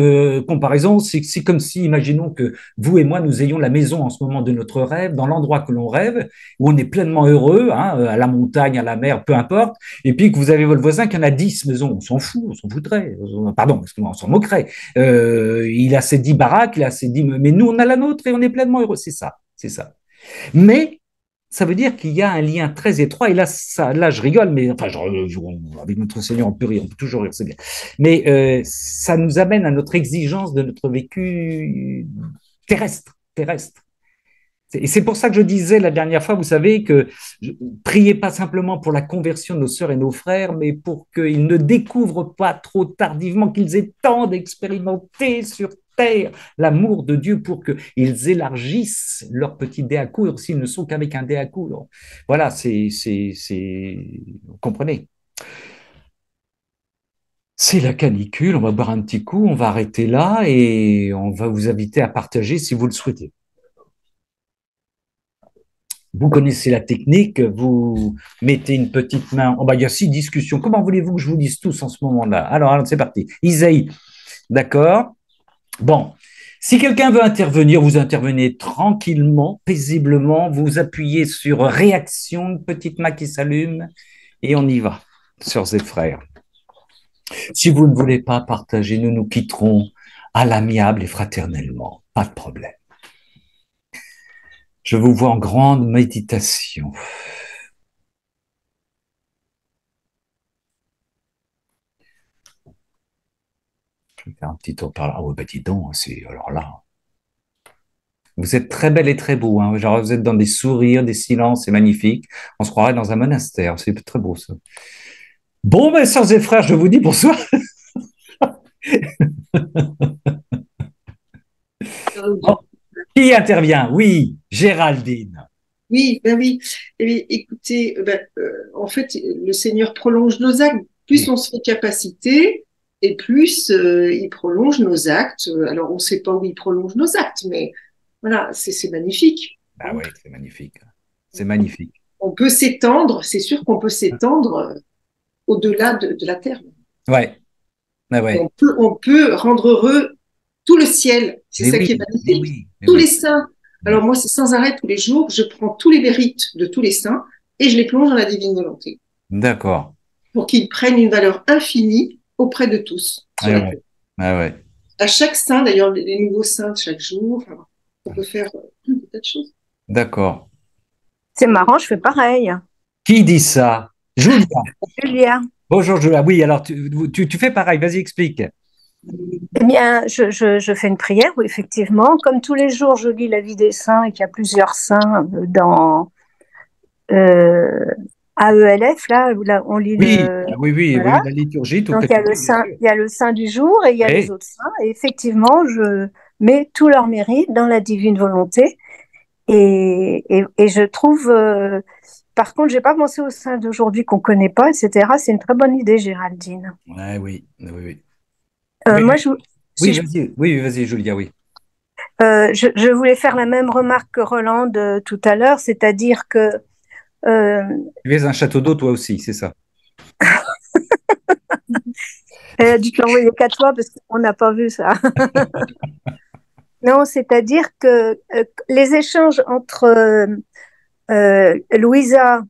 [SPEAKER 1] comparaison, c'est comme si, imaginons que vous et moi, nous ayons la maison en ce moment de notre rêve, dans l'endroit que l'on rêve, où on est pleinement heureux, hein, à la montagne, à la mer, peu importe, et puis que vous avez votre voisin qui en a 10 maisons. On s'en fout, on s'en foutrait. Pardon, excusez-moi, on s'en moquerait. Il a ses 10 baraques, il a ses 10... Mais nous, on a la nôtre et on est pleinement heureux. C'est ça, c'est ça. Mais ça veut dire qu'il y a un lien très étroit. Et là, là je rigole, mais enfin, avec notre Seigneur, on peut rire, on peut toujours rire, c'est bien. Mais ça nous amène à notre exigence de notre vécu terrestre. Et c'est pour ça que je disais la dernière fois, vous savez, que priez pas simplement pour la conversion de nos sœurs et nos frères, mais pour qu'ils ne découvrent pas trop tardivement qu'ils aient tant d'expérimenter sur terre l'amour de Dieu pour qu'ils élargissent leur petit dé à coudre s'ils ne sont qu'avec un dé à coudre. Voilà, vous comprenez. C'est la canicule, on va boire un petit coup, on va arrêter là et on va vous inviter à partager si vous le souhaitez. Vous connaissez la technique, vous mettez une petite main. Oh bah, il y a 6 discussions. Comment voulez-vous que je vous dise tous en ce moment-là? Alors c'est parti. Isaïe, d'accord? Bon, si quelqu'un veut intervenir, vous intervenez tranquillement, paisiblement, vous appuyez sur réaction, une petite main qui s'allume, et on y va, sœurs et frères. Si vous ne voulez pas partager, nous nous quitterons à l'amiable et fraternellement. Pas de problème. Je vous vois en grande méditation. Je vais faire un petit tour par là. Ah ouais, bah dis donc, alors là. Vous êtes très belle et très beau, hein. Genre, vous êtes dans des sourires, des silences, c'est magnifique. On se croirait dans un monastère, c'est très beau ça. Bon, mes sœurs et frères, je vous dis bonsoir. Oh, qui intervient? Oui, Géraldine.
[SPEAKER 2] Oui, ben oui. Eh bien, écoutez, en fait, le Seigneur prolonge nos actes. Plus
[SPEAKER 1] Oui,
[SPEAKER 2] on se fait capacité, et plus il prolonge nos actes. Alors, on ne sait pas où il prolonge nos actes, mais voilà, c'est magnifique.
[SPEAKER 1] bah
[SPEAKER 2] Hein.
[SPEAKER 1] ouais, c'est magnifique. C'est magnifique.
[SPEAKER 2] On peut s'étendre, c'est sûr qu'on peut s'étendre au-delà de la terre.
[SPEAKER 1] Ouais, ah
[SPEAKER 2] Et
[SPEAKER 1] ouais.
[SPEAKER 2] on peut rendre heureux tout le ciel. C'est
[SPEAKER 1] Mais
[SPEAKER 2] ça qui est
[SPEAKER 1] oui, mais
[SPEAKER 2] magnifique.
[SPEAKER 1] oui, mais
[SPEAKER 2] Tous
[SPEAKER 1] oui.
[SPEAKER 2] les saints. Alors moi, c'est sans arrêt tous les jours, je prends tous les mérites de tous les saints et je les plonge dans la divine volonté
[SPEAKER 1] D'accord.
[SPEAKER 2] pour qu'ils prennent une valeur infinie auprès de tous sur
[SPEAKER 1] Ah
[SPEAKER 2] la
[SPEAKER 1] ouais,
[SPEAKER 2] terre.
[SPEAKER 1] ah ouais.
[SPEAKER 2] À chaque saint, d'ailleurs, les nouveaux saints de chaque jour, enfin, on peut faire des tas de choses.
[SPEAKER 1] D'accord.
[SPEAKER 3] C'est marrant, je fais pareil.
[SPEAKER 1] Qui dit ça? Julia.
[SPEAKER 3] Julia.
[SPEAKER 1] Bonjour Julia. Oui, alors tu fais pareil, vas-y, explique.
[SPEAKER 3] Eh bien, je fais une prière, oui, effectivement. Comme tous les jours, je lis la vie des saints et qu'il y a plusieurs saints dans euh, AELF, là, où là, on lit
[SPEAKER 1] Oui,
[SPEAKER 3] le.
[SPEAKER 1] ah oui, oui,
[SPEAKER 3] Voilà.
[SPEAKER 1] oui, la liturgie, tout
[SPEAKER 3] Donc,
[SPEAKER 1] à
[SPEAKER 3] il y a le
[SPEAKER 1] fait, bien
[SPEAKER 3] saint,
[SPEAKER 1] sûr.
[SPEAKER 3] il y a le saint du jour et il y a les
[SPEAKER 1] Oui,
[SPEAKER 3] autres saints. Et effectivement, je mets tous leurs mérites dans la divine volonté. Et je trouve. Par contre, j'ai pas pensé aux saints d'aujourd'hui qu'on connaît pas, etc. C'est une très bonne idée, Géraldine.
[SPEAKER 1] ouais, oui, oui, oui. Mais,
[SPEAKER 3] Moi,
[SPEAKER 1] oui,
[SPEAKER 3] si
[SPEAKER 1] vas-y, oui, vas-y, Julia, oui.
[SPEAKER 3] je voulais faire la même remarque que Roland tout à l'heure, c'est-à-dire que euh,
[SPEAKER 1] Tu es un château d'eau, toi aussi, c'est ça.
[SPEAKER 3] elle a dû te l'envoyer 4 fois parce qu'on n'a pas vu ça. Non, c'est-à-dire que les échanges entre Louisa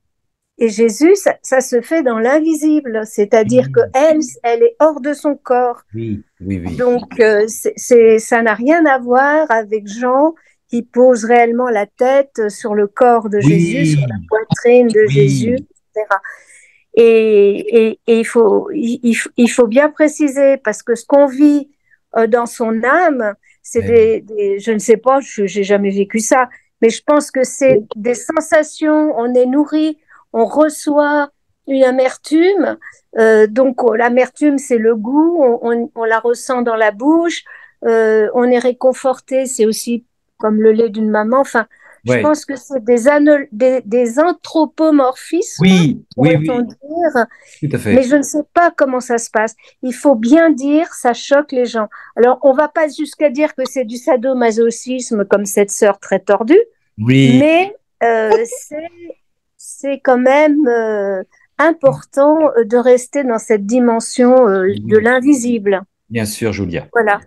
[SPEAKER 3] et Jésus, ça se fait dans l'invisible, c'est-à-dire que
[SPEAKER 1] Oui,
[SPEAKER 3] elle est hors de son corps.
[SPEAKER 1] oui, oui, oui.
[SPEAKER 3] Donc, ça n'a rien à voir avec Jean qui pose réellement la tête sur le corps de Jésus, sur la
[SPEAKER 1] Oui,
[SPEAKER 3] poitrine de Jésus,
[SPEAKER 1] oui,
[SPEAKER 3] etc. Et il faut bien préciser, parce que ce qu'on vit dans son âme, c'est
[SPEAKER 1] eh oui.
[SPEAKER 3] je ne sais pas, je n'ai jamais vécu ça, mais je pense que c'est des sensations, on est nourri, on reçoit une amertume, donc l'amertume c'est le goût, on la ressent dans la bouche, on est réconforté, c'est aussi comme le lait d'une maman, enfin, je
[SPEAKER 1] Ouais.
[SPEAKER 3] pense que c'est des anthropomorphismes,
[SPEAKER 1] Oui, oui,
[SPEAKER 3] pourrait-on
[SPEAKER 1] oui,
[SPEAKER 3] dire,
[SPEAKER 1] tout à
[SPEAKER 3] mais
[SPEAKER 1] fait.
[SPEAKER 3] je ne sais pas comment ça se passe. Il faut bien dire, ça choque les gens. Alors, on va pas jusqu'à dire que c'est du sadomasochisme comme cette sœur très tordue,
[SPEAKER 1] Oui,
[SPEAKER 3] mais c'est quand même important de rester dans cette dimension de
[SPEAKER 1] oui,
[SPEAKER 3] l'invisible.
[SPEAKER 1] bien sûr, Julia.
[SPEAKER 3] Voilà.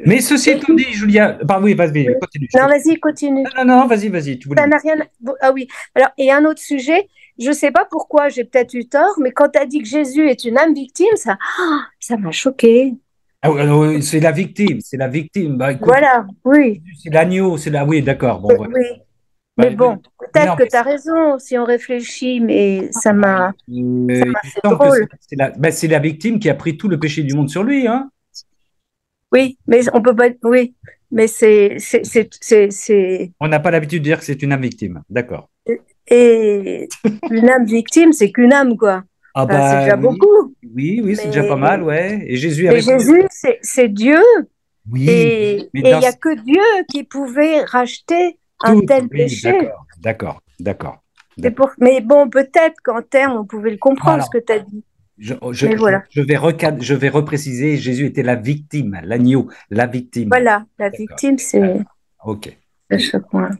[SPEAKER 1] Mais ceci
[SPEAKER 3] Et
[SPEAKER 1] étant dit, Julia, pardon, oui, vas-y,
[SPEAKER 3] oui.
[SPEAKER 1] continue, je
[SPEAKER 3] Non,
[SPEAKER 1] t'écoute.
[SPEAKER 3] vas-y, continue.
[SPEAKER 1] Non, non, non, vas-y, vas-y, tu voulais
[SPEAKER 3] Ça
[SPEAKER 1] dire.
[SPEAKER 3] n'a rien. Ah oui. Alors, et un autre sujet, je ne sais pas pourquoi, j'ai peut-être eu tort, mais quand tu as dit que Jésus est une âme victime, ça m'a choqué.
[SPEAKER 1] Ah, oui, oui, c'est la victime, c'est la victime. Bah écoute,
[SPEAKER 3] Voilà, oui,
[SPEAKER 1] c'est l'agneau, c'est la. Oui, d'accord, bon, voilà.
[SPEAKER 3] oui. Mais
[SPEAKER 1] Bah,
[SPEAKER 3] bon,
[SPEAKER 1] mais
[SPEAKER 3] peut-être
[SPEAKER 1] non,
[SPEAKER 3] que tu as raison si on réfléchit, mais ça
[SPEAKER 1] il
[SPEAKER 3] m'a
[SPEAKER 1] me
[SPEAKER 3] fait
[SPEAKER 1] semble que
[SPEAKER 3] drôle.
[SPEAKER 1] c'est la victime qui a pris tout le péché du monde sur lui, hein.
[SPEAKER 3] Oui, mais on peut pas. Oui, mais
[SPEAKER 1] On n'a pas l'habitude de dire que c'est une âme victime. D'accord.
[SPEAKER 3] et une âme victime, c'est qu'une âme, quoi.
[SPEAKER 1] Ah
[SPEAKER 3] Enfin, c'est
[SPEAKER 1] bah
[SPEAKER 3] déjà
[SPEAKER 1] oui,
[SPEAKER 3] beaucoup.
[SPEAKER 1] oui, oui, c'est déjà pas
[SPEAKER 3] Mais,
[SPEAKER 1] mal, ouais. Et Jésus
[SPEAKER 3] mais
[SPEAKER 1] avait pris.
[SPEAKER 3] Jésus, c'est Dieu.
[SPEAKER 1] Oui,
[SPEAKER 3] Et
[SPEAKER 1] mais
[SPEAKER 3] il
[SPEAKER 1] dans
[SPEAKER 3] n'y a que Dieu qui pouvait racheter un
[SPEAKER 1] tout,
[SPEAKER 3] tel
[SPEAKER 1] oui,
[SPEAKER 3] péché.
[SPEAKER 1] d'accord, d'accord, d'accord,
[SPEAKER 3] C'est
[SPEAKER 1] d'accord.
[SPEAKER 3] pour. Mais bon, peut-être qu'en termes, on pouvait le
[SPEAKER 1] Non,
[SPEAKER 3] comprendre, ce
[SPEAKER 1] alors,
[SPEAKER 3] que tu as dit. Mais voilà.
[SPEAKER 1] je vais repréciser, Jésus était la victime, l'agneau, la victime.
[SPEAKER 3] Voilà, la
[SPEAKER 1] D'accord.
[SPEAKER 3] victime, c'est
[SPEAKER 1] D'accord. Ok.
[SPEAKER 3] ce point.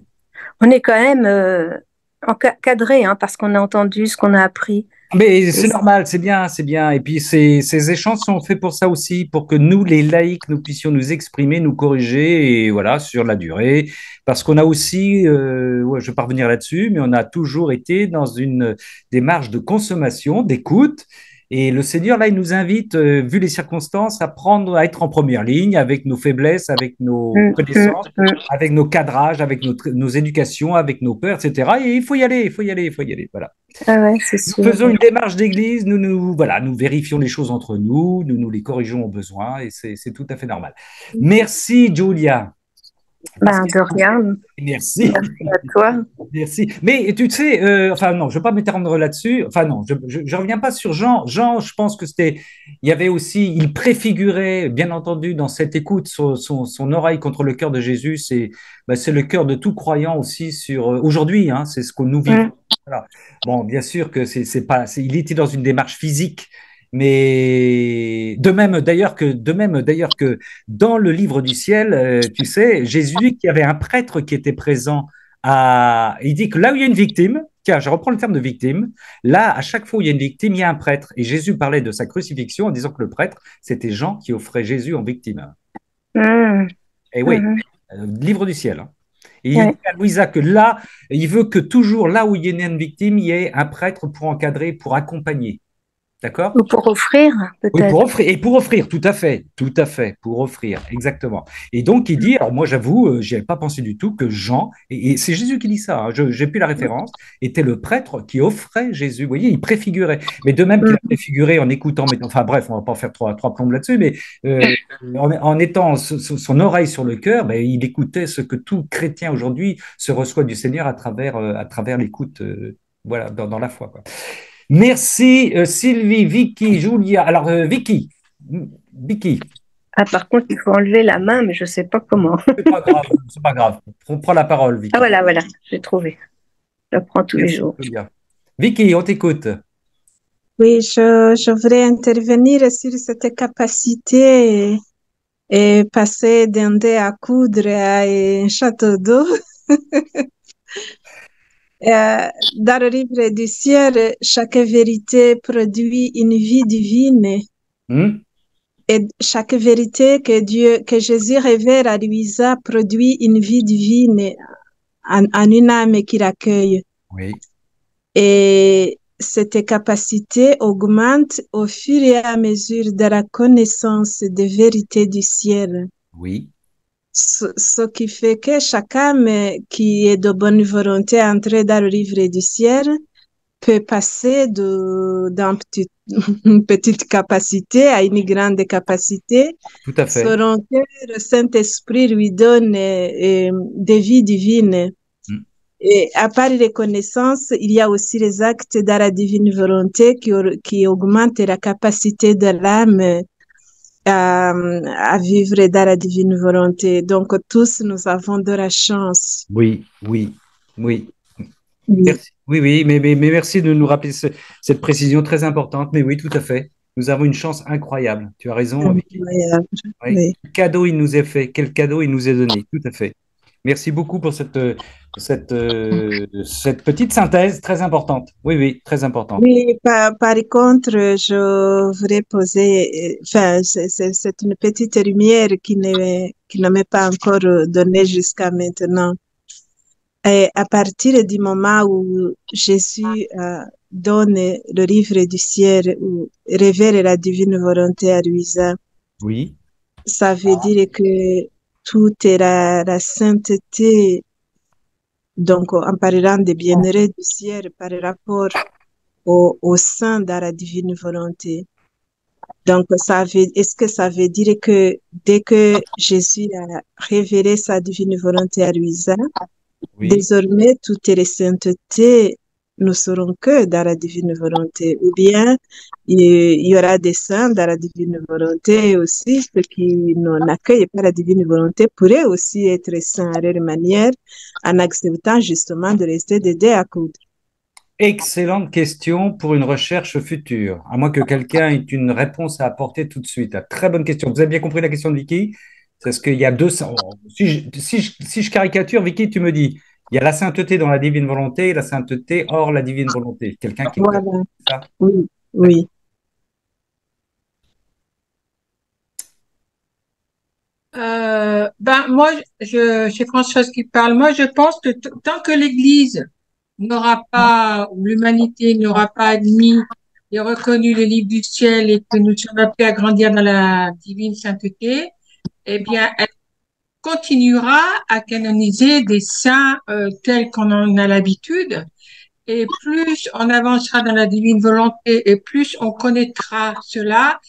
[SPEAKER 3] On est quand même encadré, hein, parce qu'on a entendu ce qu'on a appris.
[SPEAKER 1] Mais
[SPEAKER 3] Et
[SPEAKER 1] c'est normal, c'est bien, c'est bien. Et puis ces échanges sont faits pour ça aussi, pour que nous, les laïcs, nous puissions nous exprimer, nous corriger, et voilà, sur la durée. Parce qu'on a aussi, ouais, je vais pas revenir là-dessus, mais on a toujours été dans une démarche de consommation, d'écoute. Et le Seigneur, là, il nous invite, vu les circonstances, à prendre, à être en première ligne avec nos faiblesses, avec nos
[SPEAKER 3] hum, hum,
[SPEAKER 1] connaissances,
[SPEAKER 3] hum.
[SPEAKER 1] avec nos cadrages, avec nos éducations, avec nos peurs, etc. Et il faut y aller, il faut y aller, il faut y aller. Voilà.
[SPEAKER 3] Ah ouais, c'est
[SPEAKER 1] Nous
[SPEAKER 3] sûr.
[SPEAKER 1] faisons une démarche d'église, voilà, nous vérifions les choses entre nous, nous les corrigeons au besoin, et c'est tout à fait normal. Merci, Julia. Parce
[SPEAKER 3] Ben,
[SPEAKER 1] que,
[SPEAKER 3] de rien.
[SPEAKER 1] merci,
[SPEAKER 3] Merci à toi.
[SPEAKER 1] merci. Mais tu sais, enfin non, je ne vais pas m'étendre là-dessus. Enfin non, je reviens pas sur Jean. Jean, je pense que il y avait aussi, il préfigurait, bien entendu, dans cette écoute, son oreille contre le cœur de Jésus. C'est le cœur de tout croyant aussi sur aujourd'hui. Hein, c'est ce que nous vivons.
[SPEAKER 3] Hum.
[SPEAKER 1] Voilà. Bon, bien sûr que c'est pas, il était dans une démarche physique, mais de même d'ailleurs que dans le livre du ciel, tu sais, Jésus, qui avait un prêtre qui était présent il dit que là où il y a une victime, tiens, je reprends le terme de victime. Là, à chaque fois où il y a une victime, il y a un prêtre. Et Jésus parlait de sa crucifixion en disant que le prêtre, c'était Jean qui offrait Jésus en victime.
[SPEAKER 3] Hum,
[SPEAKER 1] Et oui,
[SPEAKER 3] hum,
[SPEAKER 1] livre du ciel. Hein. Et il dit
[SPEAKER 3] ouais.
[SPEAKER 1] à Louisa que là, il veut que toujours là où il y ait une victime, il y ait un prêtre pour encadrer, pour accompagner. D'accord?
[SPEAKER 3] Ou pour offrir,
[SPEAKER 1] Oui,
[SPEAKER 3] peut-être.
[SPEAKER 1] pour offrir, et pour offrir, tout à fait, pour offrir, exactement. Et donc, il dit, alors moi j'avoue, je n'avais pas pensé du tout que Jean, et c'est Jésus qui dit ça, hein, j'ai plus la référence, était le prêtre qui offrait Jésus. Vous voyez, il préfigurait. Mais de même qu'il a
[SPEAKER 3] Hum,
[SPEAKER 1] préfiguré en écoutant, enfin bref, on va pas faire trois plombes là-dessus, mais en étant son oreille sur le cœur, ben, il écoutait ce que tout chrétien aujourd'hui se reçoit du Seigneur à travers l'écoute, voilà, dans la foi, quoi. Merci Sylvie, Vicky, Julia. Alors Vicky,
[SPEAKER 3] Ah, par contre, il faut enlever la main, mais je ne sais pas comment.
[SPEAKER 1] c'est pas grave, c'est pas grave. On prend la parole,
[SPEAKER 3] Ah,
[SPEAKER 1] Vicky.
[SPEAKER 3] voilà, voilà, j'ai trouvé. Je le prends tous les
[SPEAKER 1] Merci
[SPEAKER 3] jours.
[SPEAKER 1] Julia. Vicky, on t'écoute.
[SPEAKER 4] Oui, je voudrais intervenir sur cette capacité et passer d'un dé à coudre à un château d'eau. Dans le livre du ciel, chaque vérité produit une vie divine.
[SPEAKER 1] Hmm.
[SPEAKER 4] Et chaque vérité que Jésus révèle à Louisa produit une vie divine en une âme qui l'accueille.
[SPEAKER 1] Oui,
[SPEAKER 4] Et cette capacité augmente au fur et à mesure de la connaissance des vérités du ciel.
[SPEAKER 1] oui,
[SPEAKER 4] Ce qui fait que chaque âme qui est de bonne volonté entrée dans le livre du ciel peut passer une petite capacité à une grande capacité,
[SPEAKER 1] tout à fait.
[SPEAKER 4] selon que le Saint-Esprit lui donne des vies divines.
[SPEAKER 1] Hmm.
[SPEAKER 4] Et à part les connaissances, il y a aussi les actes de la divine volonté qui augmentent la capacité de l'âme à vivre dans la divine volonté. Donc, tous, nous avons de la chance.
[SPEAKER 1] Oui, oui, oui.
[SPEAKER 4] Oui,
[SPEAKER 1] Merci. Oui, oui, mais merci de nous rappeler cette précision très importante. Mais oui, tout à fait. Nous avons une chance incroyable. Tu as raison, Vicky.
[SPEAKER 4] incroyable.
[SPEAKER 1] Oui.
[SPEAKER 4] Oui.
[SPEAKER 1] Quel cadeau il nous est fait, quel cadeau il nous est donné. Tout à fait. Merci beaucoup pour cette petite synthèse très importante. Oui, oui, très importante.
[SPEAKER 4] Oui, par contre, je voudrais poser, enfin, c'est une petite lumière qui ne m'est pas encore donnée jusqu'à maintenant. Et à partir du moment où Jésus donne le livre du ciel ou révèle la divine volonté à Louisa,
[SPEAKER 1] Oui,
[SPEAKER 4] ça veut dire que tout est la sainteté. Donc, en parlant des bienheureux du ciel par rapport au sein de la divine volonté. Donc, est-ce que ça veut dire que dès que Jésus a révélé sa divine volonté à Louisa,
[SPEAKER 1] oui.
[SPEAKER 4] désormais, toutes les saintetés ne seront que dans la divine volonté, ou bien il y aura des saints dans la divine volonté et aussi ceux qui n'accueillent pas la divine volonté pourraient aussi être saints à leur manière en acceptant justement de rester des dés à coudre.
[SPEAKER 1] Excellente question pour une recherche future. À moins que quelqu'un ait une réponse à apporter tout de suite. Très bonne question. Vous avez bien compris la question de Vicky? C'est ce qu'il y a deux. Si je caricature, Vicky, tu me dis, il y a la sainteté dans la divine volonté et la sainteté hors la divine volonté. Quelqu'un qui peut
[SPEAKER 4] Voilà,
[SPEAKER 1] ça?
[SPEAKER 4] oui,
[SPEAKER 1] D'accord.
[SPEAKER 4] oui.
[SPEAKER 5] Ben moi, c'est Françoise qui parle. Moi, je pense que tant que l'Église n'aura pas, ou l'humanité n'aura pas admis et reconnu le livre du ciel et que nous sommes appelés à grandir dans la divine sainteté, eh bien, elle continuera à canoniser des saints tels qu'on en a l'habitude. Et plus on avancera dans la divine volonté et plus on connaîtra cela,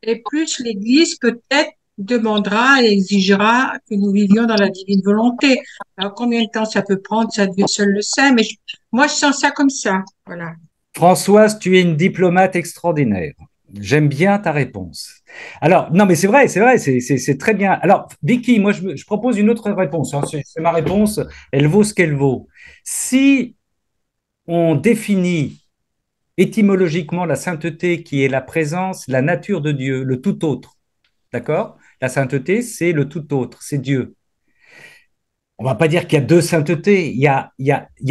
[SPEAKER 5] et plus l'Église peut-être demandera et exigera que nous vivions dans la divine volonté. Alors combien de temps ça peut prendre, ça Dieu seul le sait, mais moi je sens ça comme ça. Voilà.
[SPEAKER 1] Françoise, tu es une diplomate extraordinaire. J'aime bien ta réponse. Alors, non, mais c'est vrai, c'est très bien. Alors, Vicky, moi, je propose une autre réponse. Hein. C'est ma réponse, elle vaut ce qu'elle vaut. Si on définit étymologiquement la sainteté qui est la présence, la nature de Dieu, le tout autre, d'accord? La sainteté, c'est le tout autre, c'est Dieu. on va pas dire qu'il y a deux saintetés. Il y a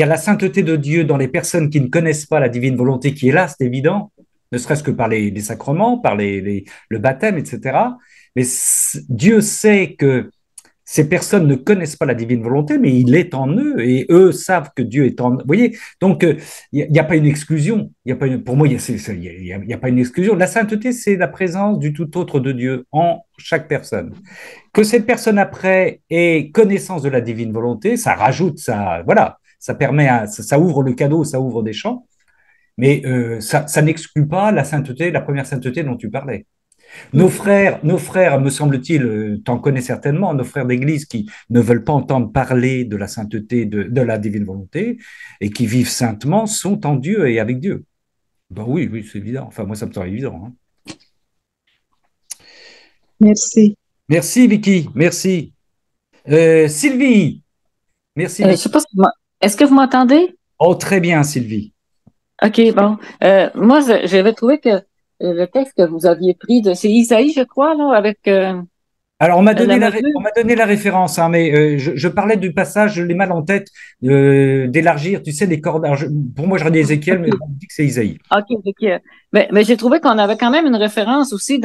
[SPEAKER 1] la sainteté de Dieu dans les personnes qui ne connaissent pas la divine volonté qui est là, c'est évident, ne serait-ce que par les sacrements, par le baptême, etc. Mais Dieu sait que ces personnes ne connaissent pas la divine volonté, mais il est en eux et eux savent que Dieu est en eux. Vous voyez, donc il n'y a pas une exclusion. Il y a pas une, pour moi, il y a pas une exclusion. La sainteté, c'est la présence du tout autre de Dieu en chaque personne. Que cette personne après ait connaissance de la divine volonté, ça rajoute, ça, voilà, ça permet, ça ouvre le cadeau, ça ouvre des champs, mais ça n'exclut pas la sainteté, la première sainteté dont tu parlais. Nos frères, me semble-t-il, t'en connais certainement, nos frères d'église qui ne veulent pas entendre parler de la sainteté, de la divine volonté, et qui vivent saintement, sont en Dieu et avec Dieu. Ben oui, oui, c'est évident. Enfin, moi, ça me semble évident. Hein.
[SPEAKER 4] Merci.
[SPEAKER 1] Merci, Vicky. Merci. Sylvie. Merci,
[SPEAKER 6] Je
[SPEAKER 1] Vicky.
[SPEAKER 6] sais pas si est-ce que vous m'entendez?
[SPEAKER 1] Oh, très bien, Sylvie.
[SPEAKER 6] OK, bon. Moi, j'avais trouvé que le texte que vous aviez pris c'est Isaïe, je crois, là, avec
[SPEAKER 1] Alors, on
[SPEAKER 6] la mesure.
[SPEAKER 1] m'a donné la référence, hein, mais je parlais du passage, je l'ai mal en tête, d'élargir, tu sais, les cordes. Alors, pour moi, je redis Ézéchiel, mais on me dit que c'est Isaïe.
[SPEAKER 6] OK, OK. Mais j'ai trouvé qu'on avait quand même une référence aussi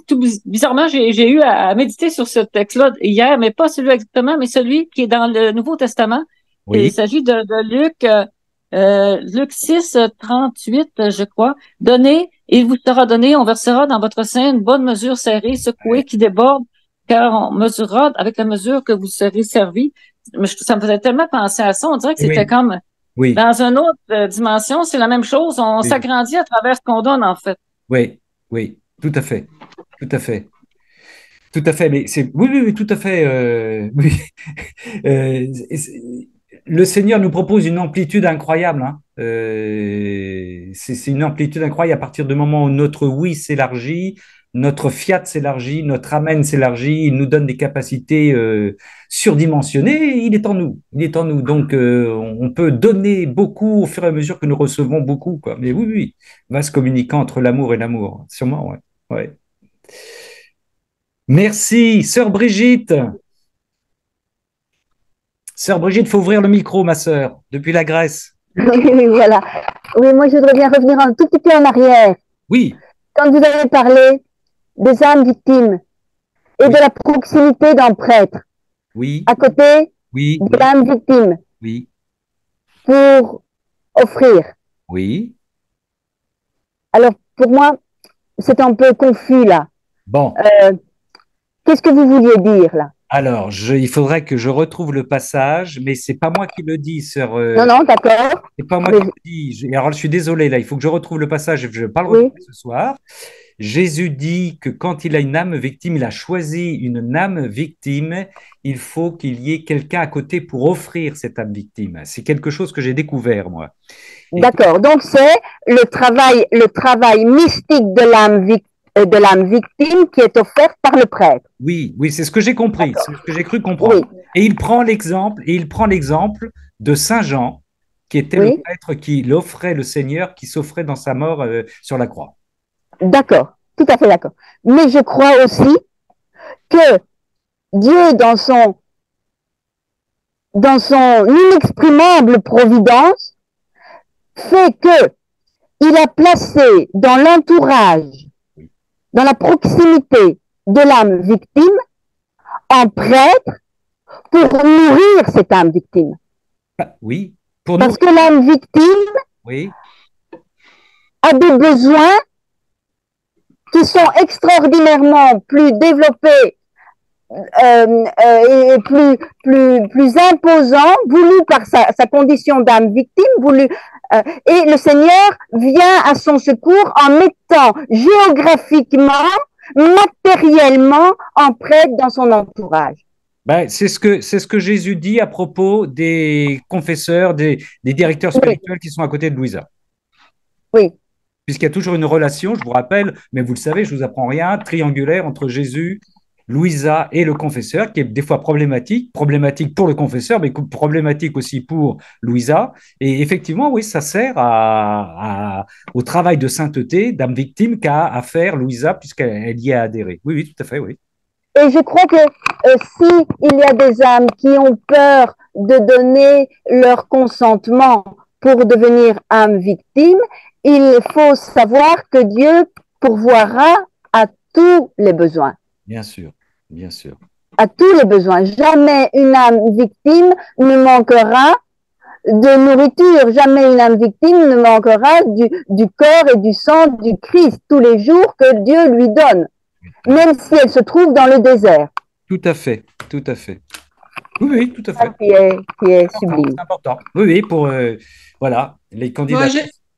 [SPEAKER 6] tout bizarrement, j'ai eu à méditer sur ce texte-là hier, mais pas celui exactement, mais celui qui est dans le Nouveau Testament. Et il
[SPEAKER 1] Oui.
[SPEAKER 6] s'agit de Luc 6, 38, je crois. Donnez, et il vous sera donné, on versera dans votre sein une bonne mesure serrée, secouée, qui déborde, car on mesurera avec la mesure que vous serez servi. Ça me faisait tellement penser à ça. On dirait que c'était
[SPEAKER 1] Oui.
[SPEAKER 6] comme
[SPEAKER 1] Oui.
[SPEAKER 6] dans une autre dimension, c'est la même chose. On
[SPEAKER 1] Oui.
[SPEAKER 6] s'agrandit à travers ce qu'on donne, en fait.
[SPEAKER 1] Oui, oui, tout à fait. Tout à fait. Tout à fait, mais c'est oui, oui, oui, tout à fait. Oui. Le Seigneur nous propose une amplitude incroyable. Hein. C'est une amplitude incroyable à partir du moment où notre oui s'élargit, notre fiat s'élargit, notre amen s'élargit. Il nous donne des capacités surdimensionnées. Il est en nous. Il est en nous. Donc, on peut donner beaucoup au fur et à mesure que nous recevons beaucoup. Quoi. Mais oui, oui, vaste communicant entre l'amour et l'amour. Sûrement, ouais. Ouais. Merci, sœur Brigitte. Sœur Brigitte, faut ouvrir le micro, ma sœur, depuis la Grèce.
[SPEAKER 7] Oui, voilà. Oui, moi, je voudrais bien revenir un tout petit peu en arrière.
[SPEAKER 1] Oui.
[SPEAKER 7] Quand vous avez parlé des âmes victimes et
[SPEAKER 1] Oui.
[SPEAKER 7] de la proximité d'un prêtre
[SPEAKER 1] Oui.
[SPEAKER 7] à côté
[SPEAKER 1] Oui.
[SPEAKER 7] de l'âme victime
[SPEAKER 1] Oui.
[SPEAKER 7] pour offrir.
[SPEAKER 1] Oui.
[SPEAKER 7] Alors, pour moi, c'est un peu confus, là.
[SPEAKER 1] Bon.
[SPEAKER 7] Qu'est-ce que vous vouliez dire, là?
[SPEAKER 1] Alors, il faudrait que je retrouve le passage, mais c'est pas moi qui le dis, sœur.
[SPEAKER 7] Non, non, d'accord.
[SPEAKER 1] C'est pas moi
[SPEAKER 7] Mais-
[SPEAKER 1] qui le dis. Alors, je suis désolé, là, il faut que je retrouve le passage. Je ne vais pas le
[SPEAKER 7] Oui.
[SPEAKER 1] retrouver ce soir. Jésus dit que quand il a une âme victime, il a choisi une âme victime, il faut qu'il y ait quelqu'un à côté pour offrir cette âme victime. C'est quelque chose que j'ai découvert, moi. Et
[SPEAKER 7] D'accord. Donc, c'est le travail mystique de l'âme victime qui est offert par le prêtre.
[SPEAKER 1] oui, oui, c'est ce que j'ai compris, c'est ce que j'ai cru comprendre.
[SPEAKER 7] Oui.
[SPEAKER 1] Et il prend l'exemple de Saint Jean, qui était
[SPEAKER 7] Oui.
[SPEAKER 1] le prêtre qui l'offrait le Seigneur, qui s'offrait dans sa mort sur la croix.
[SPEAKER 7] D'accord. Tout à fait d'accord. Mais je crois aussi que Dieu, dans son inexprimable providence, fait que il a placé dans l'entourage, dans la proximité de l'âme victime, un prêtre pour nourrir cette âme victime.
[SPEAKER 1] Ah, oui, pour
[SPEAKER 7] Parce
[SPEAKER 1] nous,
[SPEAKER 7] que l'âme victime
[SPEAKER 1] oui,
[SPEAKER 7] a des besoins qui sont extraordinairement plus développés et plus imposants, voulus par sa condition d'âme victime, et le Seigneur vient à son secours en mettant géographiquement, matériellement, un prêtre dans son entourage.
[SPEAKER 1] ben, c'est ce que Jésus dit à propos des confesseurs, des directeurs spirituels qui sont à côté de Louisa.
[SPEAKER 7] Oui.
[SPEAKER 1] Puisqu'il y a toujours une relation, je vous rappelle, mais vous le savez, je ne vous apprends rien, triangulaire entre Jésus, Louisa et le confesseur, qui est des fois problématique pour le confesseur, mais problématique aussi pour Louisa. Et effectivement, oui, ça sert au travail de sainteté, d'âme victime qu'a à faire Louisa, puisqu'elle y a adhéré. Oui, oui, tout à fait, oui.
[SPEAKER 7] Et je crois que si il y a des âmes qui ont peur de donner leur consentement pour devenir âme victime, il faut savoir que Dieu pourvoira à tous les besoins.
[SPEAKER 1] Bien sûr, bien sûr.
[SPEAKER 7] À tous les besoins. Jamais une âme victime ne manquera de nourriture. Jamais une âme victime ne manquera du corps et du sang du Christ tous les jours que Dieu lui donne, même si elle se trouve dans le désert.
[SPEAKER 1] Tout à fait, tout à fait. Oui, oui, tout à fait.
[SPEAKER 7] Qui est sublime.
[SPEAKER 1] C'est important. Oui, oui, pour voilà, les candidats.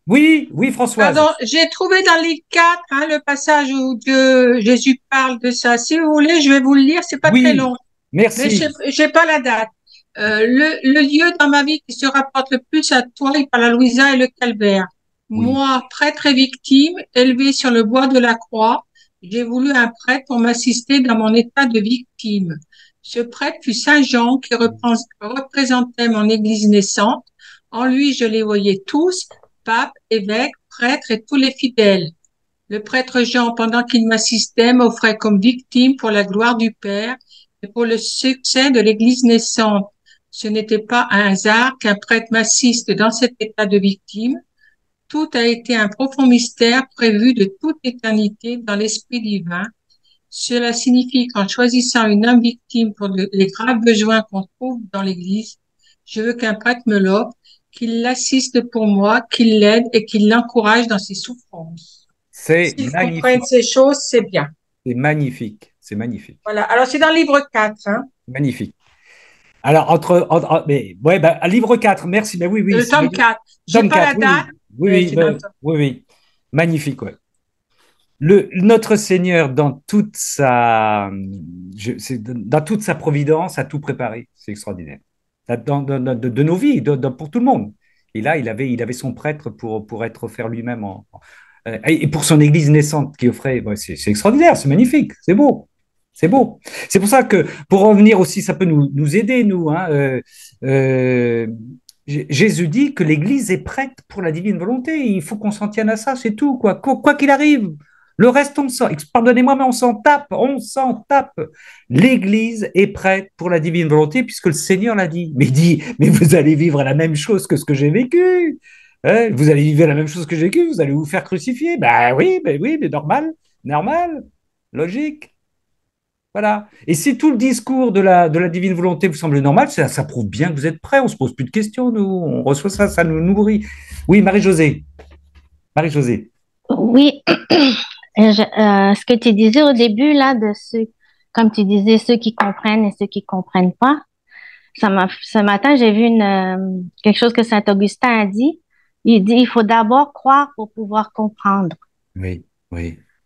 [SPEAKER 1] Oui, oui, Françoise.
[SPEAKER 5] Pardon, j'ai trouvé dans le livre 4 le passage où Jésus parle de ça. Si vous voulez, je vais vous le lire, c'est pas très long.
[SPEAKER 1] Merci.
[SPEAKER 5] Mais j'ai pas la date. Le lieu dans ma vie qui se rapporte le plus à toi, il parle à Louisa et le calvaire. Oui. Moi, prêtre et victime, élevé sur le bois de la croix, j'ai voulu un prêtre pour m'assister dans mon état de victime. Ce prêtre fut Saint Jean qui représentait mon église naissante. En lui, je les voyais tous, pape, évêque, prêtre et tous les fidèles. Le prêtre Jean, pendant qu'il m'assistait, m'offrait comme victime pour la gloire du Père et pour le succès de l'église naissante. Ce n'était pas un hasard qu'un prêtre m'assiste dans cet état de victime. Tout a été un profond mystère prévu de toute éternité dans l'Esprit divin. Cela signifie qu'en choisissant une âme victime pour les graves besoins qu'on trouve dans l'église, je veux qu'un prêtre me l'offre, qu'il l'assiste pour moi, qu'il l'aide et qu'il l'encourage dans ses souffrances.
[SPEAKER 1] C'est
[SPEAKER 5] S'ils
[SPEAKER 1] magnifique.
[SPEAKER 5] comprennent ces choses, c'est bien.
[SPEAKER 1] C'est magnifique. C'est magnifique.
[SPEAKER 5] Voilà. Alors, c'est dans le livre 4.
[SPEAKER 1] Magnifique. Alors, mais, ouais, livre 4, merci. Mais oui, oui.
[SPEAKER 5] Le tome 4. Je n'ai pas la date.
[SPEAKER 1] Oui. Magnifique, ouais. Notre Seigneur, dans toute sa providence, a tout préparé. C'est extraordinaire. De nos vies, pour tout le monde. Et là, il avait son prêtre pour être offert lui-même. Et pour son église naissante qui offrait. C'est extraordinaire, c'est magnifique, c'est beau. C'est beau. C'est pour ça que, pour revenir aussi, ça peut nous aider, nous. Jésus dit que l'Église est prête pour la divine volonté. Il faut qu'on s'en tienne à ça, c'est tout. Quoi qu'il arrive. Le reste, pardonnez-moi, mais on s'en tape. L'Église est prête pour la divine volonté puisque le Seigneur l'a dit. Mais il dit, mais vous allez vivre la même chose que ce que j'ai vécu. Vous allez vivre la même chose que j'ai vécu. Vous allez vous faire crucifier. Oui, mais normal, logique. Voilà. Et si tout le discours de la divine volonté vous semble normal, ça prouve bien que vous êtes prêts. On ne se pose plus de questions, nous. On reçoit ça nous nourrit. Oui, Marie-Josée.
[SPEAKER 8] Oui. Ce que tu disais au début, là, comme tu disais, ceux qui comprennent et ceux qui comprennent pas. Ce matin, j'ai vu quelque chose que Saint Augustin a dit. Il dit, il faut d'abord croire pour pouvoir comprendre.
[SPEAKER 1] Oui.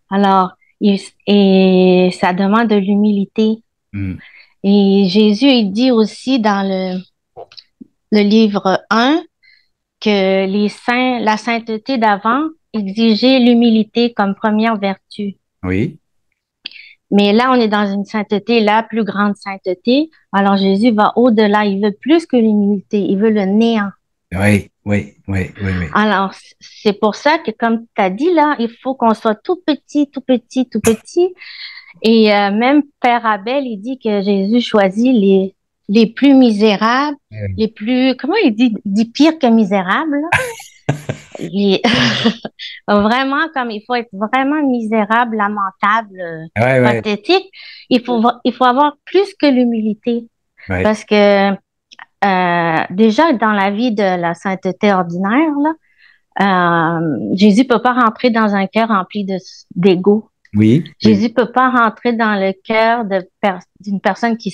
[SPEAKER 8] Alors, et ça demande de l'humilité. Et Jésus, il dit aussi dans le livre 1 que la sainteté d'avant exigeait l'humilité comme première vertu.
[SPEAKER 1] Oui.
[SPEAKER 8] Mais là, on est dans une sainteté, la plus grande sainteté. Alors Jésus va au-delà. Il veut plus que l'humilité. Il veut le néant.
[SPEAKER 1] Oui.
[SPEAKER 8] Alors, c'est pour ça que, comme tu as dit là, il faut qu'on soit tout petit. Et même Père Abel, il dit que Jésus choisit les plus misérables, les plus, comment il dit pire que misérables. Vraiment, comme il faut être vraiment misérable, lamentable, pathétique. Il faut avoir plus que l'humilité. Parce que déjà, dans la vie de la sainteté ordinaire, là, Jésus peut pas rentrer dans un cœur rempli d'ego.
[SPEAKER 1] Oui.
[SPEAKER 8] Jésus peut pas rentrer dans le cœur d'une personne qui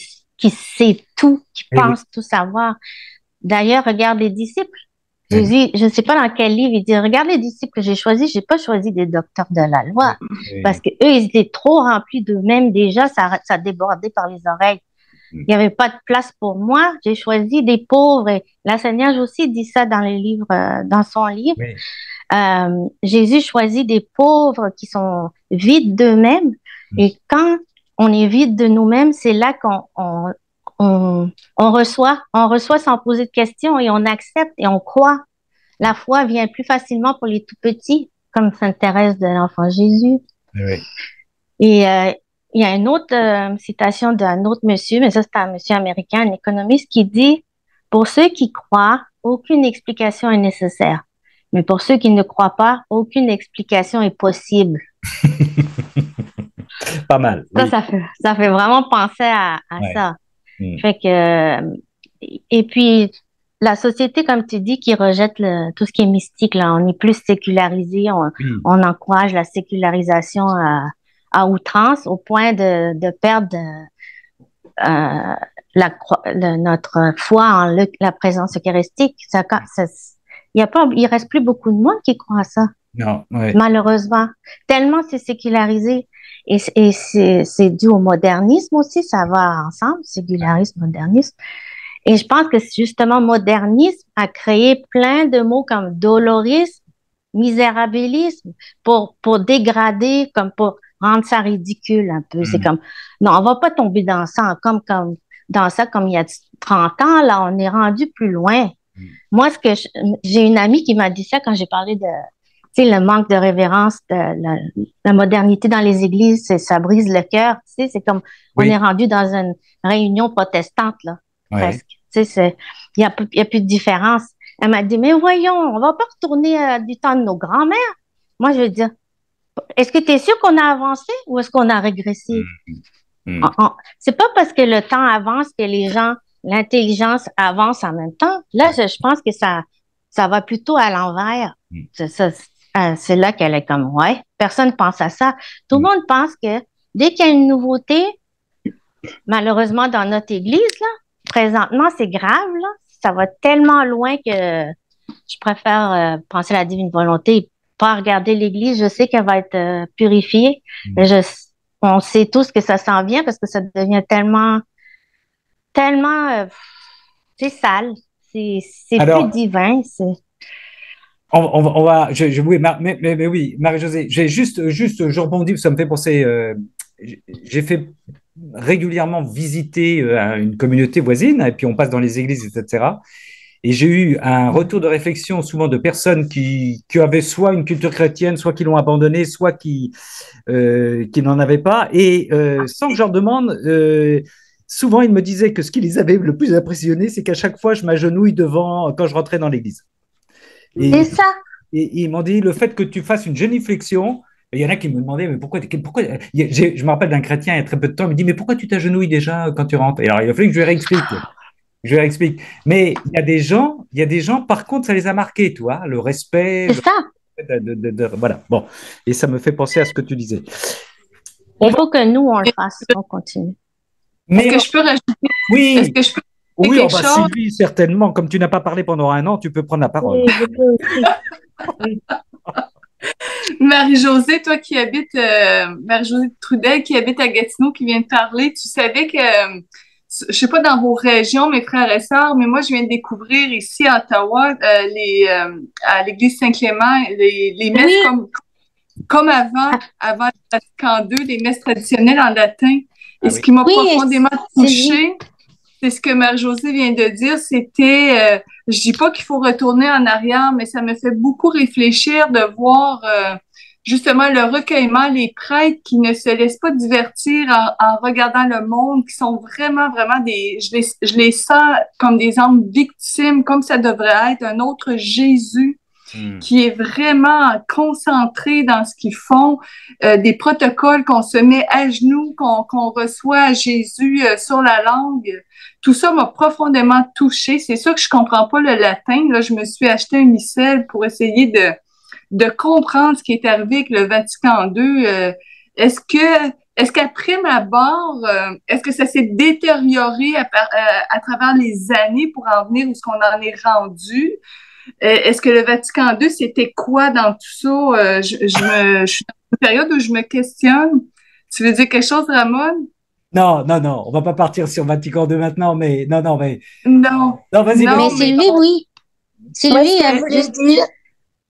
[SPEAKER 8] sait tout, qui pense tout savoir. D'ailleurs, regarde les disciples. Jésus, je ne sais pas dans quel livre, il dit, regarde les disciples que j'ai choisis, j'ai pas choisi des docteurs de la loi. Parce que eux, ils étaient trop remplis d'eux-mêmes déjà, ça débordait par les oreilles. Il n'y avait pas de place pour moi. J'ai choisi des pauvres. Et la Seigneur aussi dit ça dans le livre, dans son livre. Jésus choisit des pauvres qui sont vides d'eux-mêmes. Et quand on est vide de nous-mêmes, c'est là qu'on reçoit sans poser de questions et on accepte et on croit. La foi vient plus facilement pour les tout petits, comme Sainte Thérèse de l'Enfant Jésus. Et il y a une autre citation d'un autre monsieur, mais ça c'est un monsieur américain, un économiste, qui dit, pour ceux qui croient, aucune explication est nécessaire. Mais pour ceux qui ne croient pas, aucune explication est possible.
[SPEAKER 1] Pas mal.
[SPEAKER 8] Ça,
[SPEAKER 1] Oui.
[SPEAKER 8] ça fait vraiment penser à
[SPEAKER 1] Ouais.
[SPEAKER 8] ça.
[SPEAKER 1] Mm.
[SPEAKER 8] Fait que, et puis, la société, comme tu dis, qui rejette tout ce qui est mystique, là, on est plus sécularisé,
[SPEAKER 1] Oui.
[SPEAKER 8] on encourage la sécularisation à outrance au point de perdre notre foi en la présence eucharistique. Il reste plus beaucoup de monde qui croit à ça,
[SPEAKER 1] Non, ouais.
[SPEAKER 8] malheureusement. Tellement c'est sécularisé. Et c'est dû au modernisme aussi, ça va ensemble, sécularisme, modernisme. Et je pense que justement, modernisme a créé plein de mots comme dolorisme, misérabilisme, pour dégrader, comme pour rendre ça ridicule un peu. C'est comme, non, on va pas tomber dans ça, comme dans ça, comme il y a 30 ans, là, on est rendu plus loin. Moi, j'ai une amie qui m'a dit ça quand j'ai parlé de, tu sais, le manque de révérence, la modernité dans les églises, ça brise le cœur. Tu sais, c'est comme, on est rendu dans une réunion protestante, là, presque. Tu sais, il y a plus de différence. Elle m'a dit, mais voyons, on va pas retourner du temps de nos grands-mères. Moi, je veux dire, est-ce que tu es sûr qu'on a avancé ou est-ce qu'on a régressé? C'est pas parce que le temps avance que l'intelligence avance en même temps. Là, je pense que ça va plutôt à l'envers. C'est là qu'elle est comme, ouais, personne pense à ça. Tout le monde pense que dès qu'il y a une nouveauté, malheureusement dans notre église, là, présentement, c'est grave, là. Ça va tellement loin que je préfère penser à la divine volonté et pas regarder l'église. Je sais qu'elle va être purifiée, mais on sait tous que ça s'en vient parce que ça devient tellement c'est sale. C'est plus divin.
[SPEAKER 1] On va, oui, mais oui, Marie-Josée, je rebondis, ça me fait penser, j'ai fait régulièrement visiter une communauté voisine, et puis on passe dans les églises, etc. Et j'ai eu un retour de réflexion souvent de personnes qui avaient soit une culture chrétienne, soit qui l'ont abandonnée, soit qui n'en avaient pas. Et sans que je leur demande, souvent ils me disaient que ce qui les avait le plus impressionné, c'est qu'à chaque fois je m'agenouille devant quand je rentrais dans l'église.
[SPEAKER 8] C'est ça.
[SPEAKER 1] Et ils m'ont dit le fait que tu fasses une géniflexion. Il y en a qui me demandaient, mais pourquoi je me rappelle d'un chrétien il y a très peu de temps, il me dit, mais pourquoi tu t'agenouilles déjà quand tu rentres? Et alors, il a fallu que je lui réexplique. Mais il y a des gens, par contre, ça les a marqués, toi, le respect.
[SPEAKER 8] C'est ça.
[SPEAKER 1] Voilà. Bon. Et ça me fait penser à ce que tu disais.
[SPEAKER 8] Il faut que nous, on le fasse. On continue.
[SPEAKER 5] Est-ce que je peux rajouter?
[SPEAKER 1] Oui.
[SPEAKER 5] Est-ce que je peux
[SPEAKER 1] oui, Sylvie, certainement. Comme tu n'as pas parlé pendant 1 an, tu peux prendre la parole.
[SPEAKER 3] Oui, je peux aussi.
[SPEAKER 5] Marie-Josée, toi qui habites, Marie-Josée Trudel qui habite à Gatineau, qui vient de parler, tu savais que, je sais pas dans vos régions, mes frères et sœurs, mais moi je viens de découvrir ici à Ottawa, à l'église Saint-Clément, les messes comme avant le Vatican II, les messes traditionnelles en latin. Et ce qui m'a profondément touchée, c'est ce que Marie-Josée vient de dire, c'était, je dis pas qu'il faut retourner en arrière, mais ça me fait beaucoup réfléchir de voir justement le recueillement, les prêtres qui ne se laissent pas divertir en regardant le monde, qui sont vraiment, vraiment je les sens comme des âmes victimes, comme ça devrait être, un autre Jésus qui est vraiment concentré dans ce qu'ils font, des protocoles qu'on se met à genoux, qu'on reçoit Jésus sur la langue. Tout ça m'a profondément touchée. C'est sûr que je comprends pas le latin. Là, je me suis acheté un missel pour essayer de comprendre ce qui est arrivé avec le Vatican II. Est-ce qu'après ma barre, est-ce que ça s'est détérioré à travers les années pour en venir où ce qu'on en est rendu? Est-ce que le Vatican II, c'était quoi dans tout ça? Je suis dans une période où je me questionne. Tu veux dire quelque chose, Ramon?
[SPEAKER 1] Non, on va pas partir sur Vatican II maintenant, mais non.
[SPEAKER 8] Non,
[SPEAKER 1] vas-y.
[SPEAKER 8] Mais Sylvie, oui. Sylvie,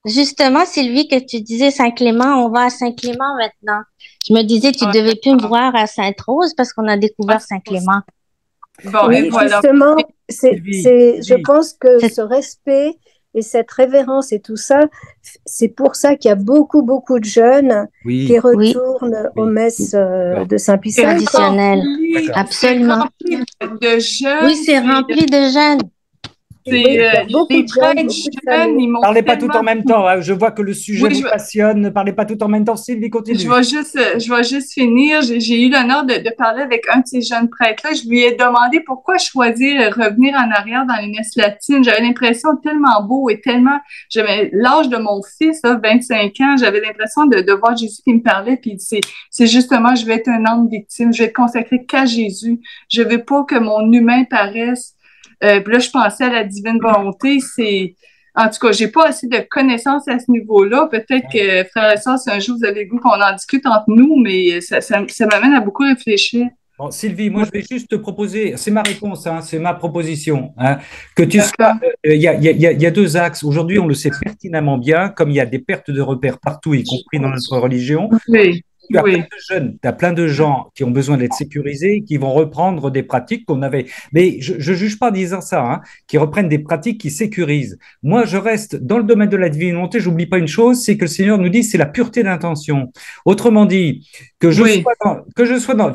[SPEAKER 8] justement, Sylvie, que tu disais Saint-Clément, on va à Saint-Clément maintenant. Je me disais, tu devais plus me voir à Sainte-Rose parce qu'on a découvert Saint-Clément.
[SPEAKER 5] Bon,
[SPEAKER 3] oui,
[SPEAKER 5] voilà.
[SPEAKER 3] Justement, je pense que ce respect et cette révérence et tout ça, c'est pour ça qu'il y a beaucoup, beaucoup de jeunes
[SPEAKER 1] Oui,
[SPEAKER 3] qui retournent aux
[SPEAKER 1] oui.
[SPEAKER 3] messes
[SPEAKER 1] D'accord.
[SPEAKER 3] de Saint-Pie V.
[SPEAKER 8] Traditionnel.
[SPEAKER 1] D'accord.
[SPEAKER 8] Absolument.
[SPEAKER 5] C'est rempli de jeunes.
[SPEAKER 8] Oui, c'est rempli de jeunes.
[SPEAKER 3] Oui, il y a beaucoup
[SPEAKER 5] Les
[SPEAKER 3] de jeunes,
[SPEAKER 5] prêtres
[SPEAKER 3] beaucoup de
[SPEAKER 5] jeunes,
[SPEAKER 3] familles.
[SPEAKER 5] ils m'ont
[SPEAKER 1] Parlez pas tout en
[SPEAKER 5] tellement.
[SPEAKER 1] même temps, hein. Je vois que le sujet
[SPEAKER 5] Oui,
[SPEAKER 1] vous passionne. Ne parlez pas tout en même temps. Sylvie, continue.
[SPEAKER 5] je vais juste finir. J'ai eu l'honneur de parler avec un de ces jeunes prêtres-là. Je lui ai demandé pourquoi choisir revenir en arrière dans les messes latines. J'avais l'impression tellement beau et tellement, j'avais l'âge de mon fils, là, 25 ans, j'avais l'impression de voir Jésus qui me parlait, puis c'est justement, je vais être un âme victime, je vais être consacré qu'à Jésus. Je veux pas que mon humain paraisse. Puis là, je pensais à la divine volonté. En tout cas, j'ai pas assez de connaissances à ce niveau-là. Peut-être que, frères et sœurs, si un jour vous avez le goût qu'on en discute entre nous, mais ça m'amène à beaucoup réfléchir.
[SPEAKER 1] Bon, Sylvie, moi, je vais juste te proposer, c'est ma réponse, hein, c'est ma proposition, hein, que tu sois,
[SPEAKER 5] D'accord.
[SPEAKER 1] il y a deux axes. Aujourd'hui, on le sait pertinemment bien, comme il y a des pertes de repères partout, y compris dans notre religion.
[SPEAKER 5] Oui,
[SPEAKER 1] Tu as plein
[SPEAKER 5] oui.
[SPEAKER 1] de jeunes, tu as plein de gens qui ont besoin d'être sécurisés, qui vont reprendre des pratiques qu'on avait. Mais je ne juge pas en disant ça, hein, qui reprennent des pratiques qui sécurisent. Moi, je reste dans le domaine de la divine volonté. J'oublie pas une chose, c'est que le Seigneur nous dit, c'est la pureté d'intention. Autrement dit, que je
[SPEAKER 5] Oui.
[SPEAKER 1] que je sois dans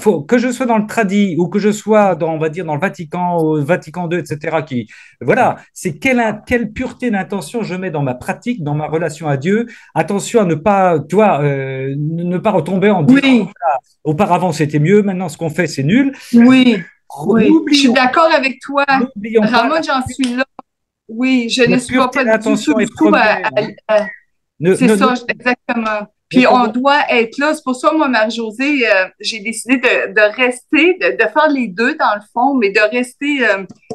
[SPEAKER 1] le tradi ou que je sois dans, on va dire, dans le Vatican, au Vatican II, etc. Voilà, c'est quelle pureté d'intention je mets dans ma pratique, dans ma relation à Dieu. Attention à ne pas, tu vois, ne pas retomber en disant,
[SPEAKER 5] Oui,
[SPEAKER 1] auparavant c'était mieux, maintenant ce qu'on fait c'est nul.
[SPEAKER 5] oui, oui. Je suis
[SPEAKER 1] N'oublions
[SPEAKER 5] d'accord avec toi.
[SPEAKER 1] n'oublions pas,
[SPEAKER 5] Ramon, j'en suis là. Oui, je
[SPEAKER 1] la
[SPEAKER 5] ne suis
[SPEAKER 1] pureté
[SPEAKER 5] pas du
[SPEAKER 1] d'intention
[SPEAKER 5] tout
[SPEAKER 1] est première.
[SPEAKER 5] c'est ça, exactement. Puis on doit être là. C'est pour ça, moi, Marie-Josée, j'ai décidé de rester, de faire les deux dans le fond, mais de rester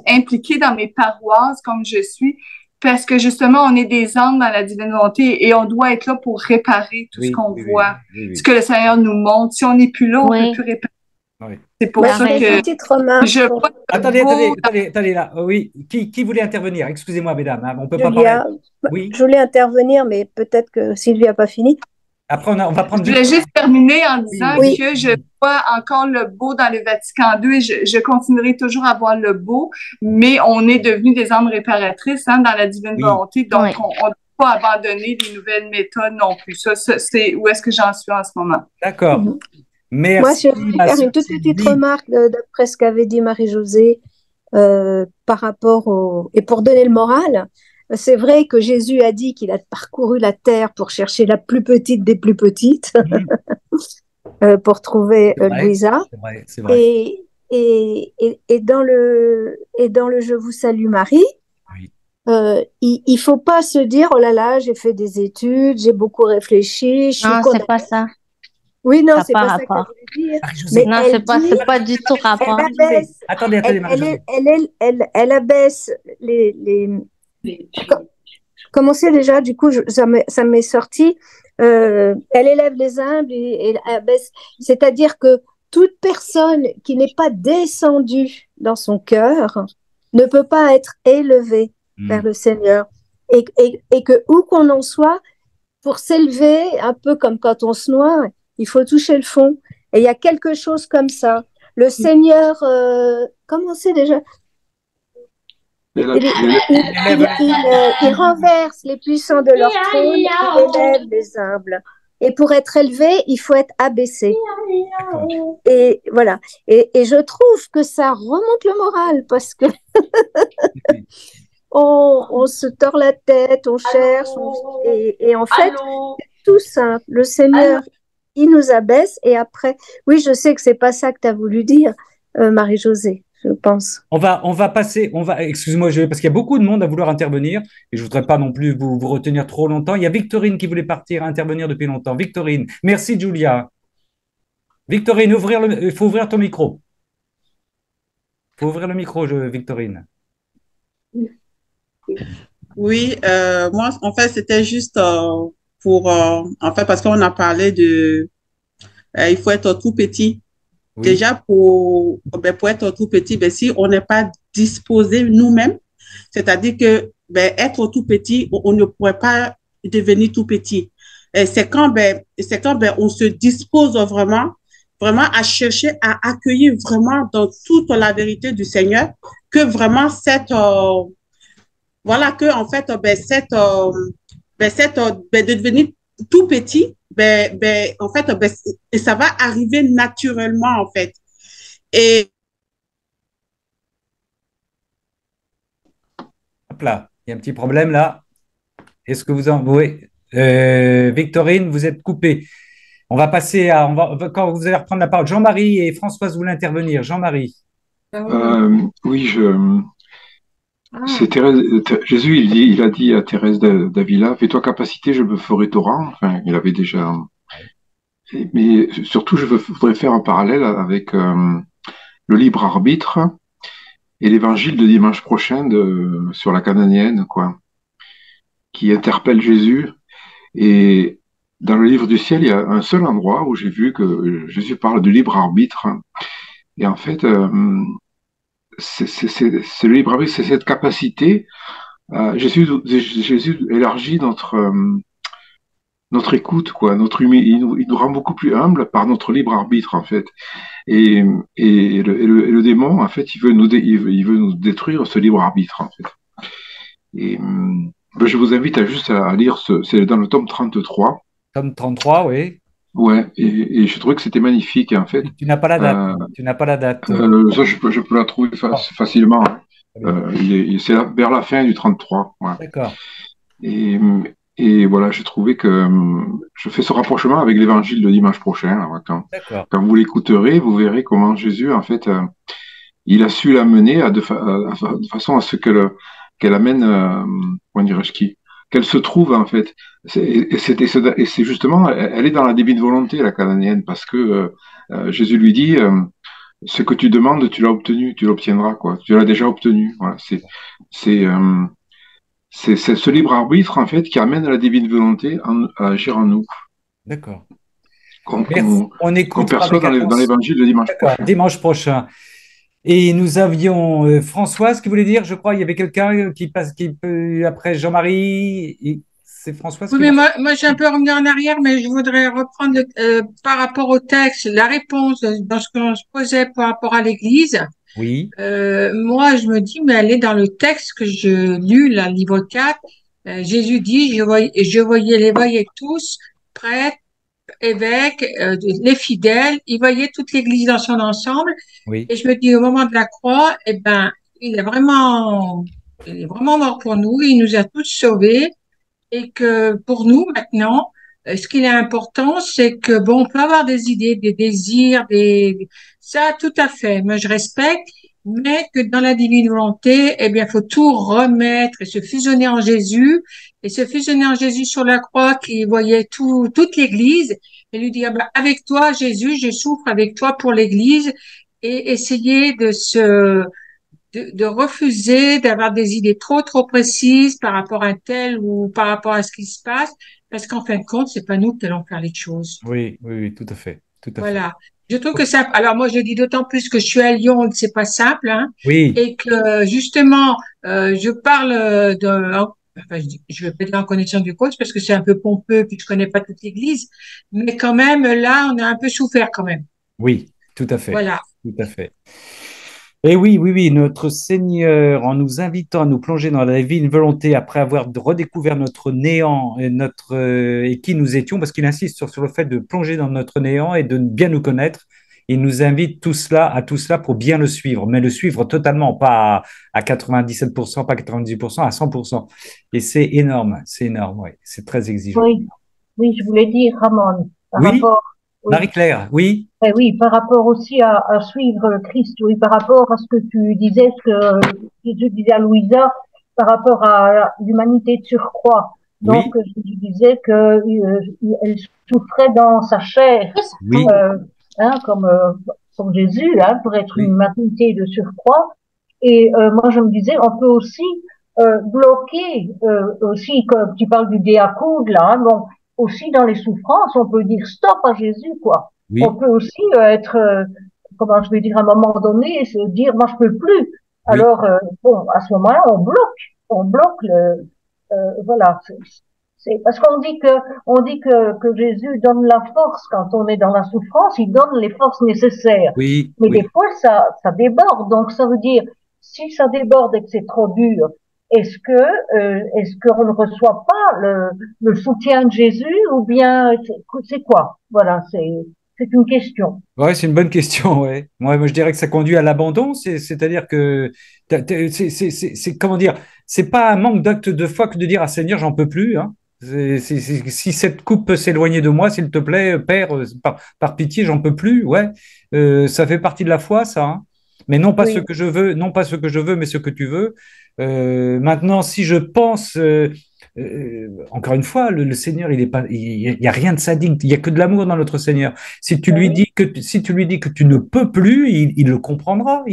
[SPEAKER 5] impliquée dans mes paroisses comme je suis, parce que justement, on est des âmes dans la divine volonté et on doit être là pour réparer tout ce qu'on voit, ce que le Seigneur nous montre. Si on n'est plus là, on ne peut plus réparer.
[SPEAKER 1] Oui.
[SPEAKER 5] C'est pour ça que
[SPEAKER 3] petite remarque
[SPEAKER 5] je vois
[SPEAKER 1] Attendez là. Oui, qui voulait intervenir? Excusez-moi, mesdames, hein, on peut pas
[SPEAKER 3] Julia,
[SPEAKER 1] parler. Oui.
[SPEAKER 3] je voulais intervenir, mais peut-être que Sylvie n'a pas fini.
[SPEAKER 1] Après, on va prendre
[SPEAKER 5] Je
[SPEAKER 1] du
[SPEAKER 5] voulais juste terminer en disant
[SPEAKER 3] Oui.
[SPEAKER 5] que je vois encore le beau dans le Vatican II et je continuerai toujours à voir le beau, mais on est devenus des âmes réparatrices dans la divine volonté, donc on ne doit pas abandonner les nouvelles méthodes non plus. Ça, c'est où est-ce que j'en suis en ce moment.
[SPEAKER 1] D'accord. Merci.
[SPEAKER 3] Moi, je voulais faire une toute petite remarque d'après ce qu'avait dit Marie-Josée par rapport et pour donner le moral. C'est vrai que Jésus a dit qu'il a parcouru la terre pour chercher la plus petite des plus petites, pour trouver Louisa.
[SPEAKER 1] C'est vrai.
[SPEAKER 3] Et dans le Je vous salue Marie, il faut pas se dire oh là là, j'ai fait des études, j'ai beaucoup réfléchi.
[SPEAKER 8] Non, c'est pas ça.
[SPEAKER 3] Oui, non,
[SPEAKER 8] Ça
[SPEAKER 3] c'est
[SPEAKER 8] n'a
[SPEAKER 3] pas
[SPEAKER 8] pas
[SPEAKER 3] ça qu'elle
[SPEAKER 8] rapport.
[SPEAKER 3] voulait dire.
[SPEAKER 8] Mais non, c'est pas du tout rapport.
[SPEAKER 1] Attendez,
[SPEAKER 3] Elle abaisse comment c'est déjà, du coup, ça m'est sorti. Elle élève les humbles et abaisse. C'est-à-dire que toute personne qui n'est pas descendue dans son cœur ne peut pas être élevée vers le Seigneur. Et que où qu'on en soit, pour s'élever, un peu comme quand on se noie, il faut toucher le fond. Et il y a quelque chose comme ça. Le Seigneur, comment c'est déjà? Il renverse les puissants de leur trône, il élève les humbles. Et pour être élevé, il faut être abaissé. Et voilà. Et je trouve que ça remonte le moral parce que on se tord la tête, on cherche, et en fait, c'est tout simple. Le Seigneur, il nous abaisse et après, oui, je sais que c'est pas ça que tu as voulu dire, Marie-Josée. Je pense.
[SPEAKER 1] On va passer, excusez-moi, parce qu'il y a beaucoup de monde à vouloir intervenir et je voudrais pas non plus vous retenir trop longtemps. Il y a Victorine qui voulait partir, intervenir depuis longtemps. Victorine, merci Julia. Victorine, il faut ouvrir ton micro. Il faut ouvrir le micro, Victorine.
[SPEAKER 9] Oui, moi, en fait, c'était juste pour, en fait, parce qu'on a parlé de, il faut être tout petit. Oui. Déjà, pour être tout petit, si on n'est pas disposé nous-mêmes, c'est-à-dire que être tout petit, on ne pourrait pas devenir tout petit. C'est quand on se dispose vraiment à chercher à accueillir vraiment dans toute la vérité du Seigneur que vraiment voilà que en fait de devenir tout petit, en fait et ça va arriver naturellement en fait. Et
[SPEAKER 1] Hop là, il y a un petit problème là. Est-ce que vous en... Oui. Victorine, vous êtes coupée. On va passer à... quand vous allez reprendre la parole, Jean-Marie et Françoise voulaient intervenir. Jean-Marie.
[SPEAKER 10] Oui,
[SPEAKER 5] Ah,
[SPEAKER 10] c'est Thérèse, Jésus, il a dit à Thérèse d'Avila, fais-toi capacité, je me ferai torrent. Enfin, il avait déjà. Mais surtout, voudrais faire un parallèle avec le libre arbitre et l'évangile de dimanche prochain sur la Cananéenne, quoi, qui interpelle Jésus. Et dans le livre du ciel, il y a un seul endroit où j'ai vu que Jésus parle du libre arbitre. Et en fait, c'est le libre arbitre, c'est cette capacité. Jésus élargit notre écoute, quoi, il nous rend beaucoup plus humble par notre libre arbitre, en fait. Et, le démon, en fait, il veut nous détruire ce libre arbitre, en fait. Et je vous invite juste à lire c'est dans le tome 33.
[SPEAKER 1] Tome 33, oui.
[SPEAKER 10] Ouais, et je trouvais que c'était magnifique, en fait.
[SPEAKER 1] Tu n'as pas la date. Tu n'as pas la date.
[SPEAKER 10] Ça, je peux la trouver facilement. C'est vers la fin du 33. Ouais.
[SPEAKER 1] D'accord.
[SPEAKER 10] Et voilà, j'ai trouvé que je fais ce rapprochement avec l'évangile de dimanche prochain. Là, quand vous l'écouterez, vous verrez comment Jésus, en fait, il a su l'amener de façon à ce qu'elle amène, comment dirais-je, qu'elle se trouve, en fait. Et c'est justement, elle est dans la divine volonté, la cananéenne, parce que Jésus lui dit, ce que tu demandes, tu l'as obtenu, tu l'obtiendras, quoi. Tu l'as déjà obtenu. Voilà, c'est ce libre arbitre, en fait, qui amène la divine volonté à agir en nous.
[SPEAKER 1] D'accord.
[SPEAKER 10] Qu'on perçoit dans l'évangile de dimanche prochain.
[SPEAKER 1] Dimanche prochain. Et nous avions Françoise qui voulait dire, je crois, il y avait quelqu'un qui peut, après Jean-Marie. C'est Françoise.
[SPEAKER 5] Oui, mais moi, j'ai un peu revenu en arrière, mais je voudrais reprendre par rapport au texte, la réponse dans ce qu'on se posait par rapport à l'Église.
[SPEAKER 1] Oui.
[SPEAKER 5] Moi, je me dis, mais elle est dans le texte que je lus, là, livre 4. Jésus dit, je voyais tous, prêtres, évêques, les fidèles, il voyait toute l'Église dans son ensemble.
[SPEAKER 1] Oui.
[SPEAKER 5] Et je me dis, au moment de la croix, eh ben, il est vraiment mort pour nous, il nous a tous sauvés. Et que pour nous, maintenant, ce qui est important, c'est que, bon, on peut avoir des idées, des désirs, ça, tout à fait. Moi, je respecte, mais que dans la divine volonté, eh bien, faut tout remettre et se fusionner en Jésus, et se fusionner en Jésus sur la croix qui voyait toute l'Église, et lui dire, bah, avec toi, Jésus, je souffre avec toi pour l'Église, et essayer de refuser d'avoir des idées trop précises par rapport à un tel ou par rapport à ce qui se passe, parce qu'en fin de compte, c'est pas nous qui allons faire les choses.
[SPEAKER 1] Oui, tout à fait.
[SPEAKER 5] Voilà. Je trouve que ça, alors moi, je dis d'autant plus que je suis à Lyon et que c'est pas simple, hein.
[SPEAKER 1] Oui.
[SPEAKER 5] Et que, justement, je parle enfin, je vais pas dire en connaissance du coach parce que c'est un peu pompeux puis je connais pas toute l'église, mais quand même, là, on a un peu souffert quand même.
[SPEAKER 1] Oui, tout à fait.
[SPEAKER 5] Voilà.
[SPEAKER 1] Tout à fait. Et oui, notre Seigneur, en nous invitant à nous plonger dans la divine volonté après avoir redécouvert notre néant et qui nous étions, parce qu'il insiste sur le fait de plonger dans notre néant et de bien nous connaître, il nous invite à tout cela pour bien le suivre, mais le suivre totalement, pas à 97%, pas 98%, à 100%. Et c'est énorme, oui, c'est très exigeant.
[SPEAKER 11] Oui, je voulais dire, Ramon, par
[SPEAKER 1] oui,
[SPEAKER 11] rapport...
[SPEAKER 1] Oui. Marie-Claire, oui.
[SPEAKER 11] Oui, par rapport aussi à suivre le Christ, oui, par rapport à ce que tu disais, ce que Jésus disait à Louisa, par rapport à l'humanité de surcroît. Donc, je disais que elle souffrait dans sa chair,
[SPEAKER 1] oui.
[SPEAKER 11] comme Jésus, hein, pour être une humanité de surcroît. Et moi, je me disais, on peut aussi bloquer, aussi, comme tu parles du déacoude, là, hein, bon, aussi dans les souffrances, on peut dire stop à Jésus, quoi. Oui. On peut aussi être, comment je vais dire, à un moment donné, se dire, moi, je peux plus. Oui. Alors, bon, à ce moment-là, on bloque voilà. C'est parce qu'on dit que Jésus donne la force quand on est dans la souffrance, il donne les forces nécessaires.
[SPEAKER 1] Oui.
[SPEAKER 11] Mais des fois, ça déborde. Donc, ça veut dire, si ça déborde et que c'est trop dur, est-ce qu'on ne reçoit pas le soutien de Jésus ou bien c'est quoi? Voilà, c'est une question.
[SPEAKER 1] Ouais, c'est une bonne question, ouais. Moi, je dirais que ça conduit à l'abandon, c'est-à-dire que comment dire, c'est pas un manque d'acte de foi que de dire, ah Seigneur, j'en peux plus, hein. Si cette coupe peut s'éloigner de moi, s'il te plaît, Père, par pitié, j'en peux plus, ouais. Ça fait partie de la foi, ça, hein. Mais non pas ce que je veux, non pas ce que je veux, mais ce que tu veux. Maintenant, si je pense, encore une fois, le Seigneur, il est pas, il y a rien de sadique, il y a que de l'amour dans notre Seigneur. Si tu lui dis que tu ne peux plus, il le comprendra.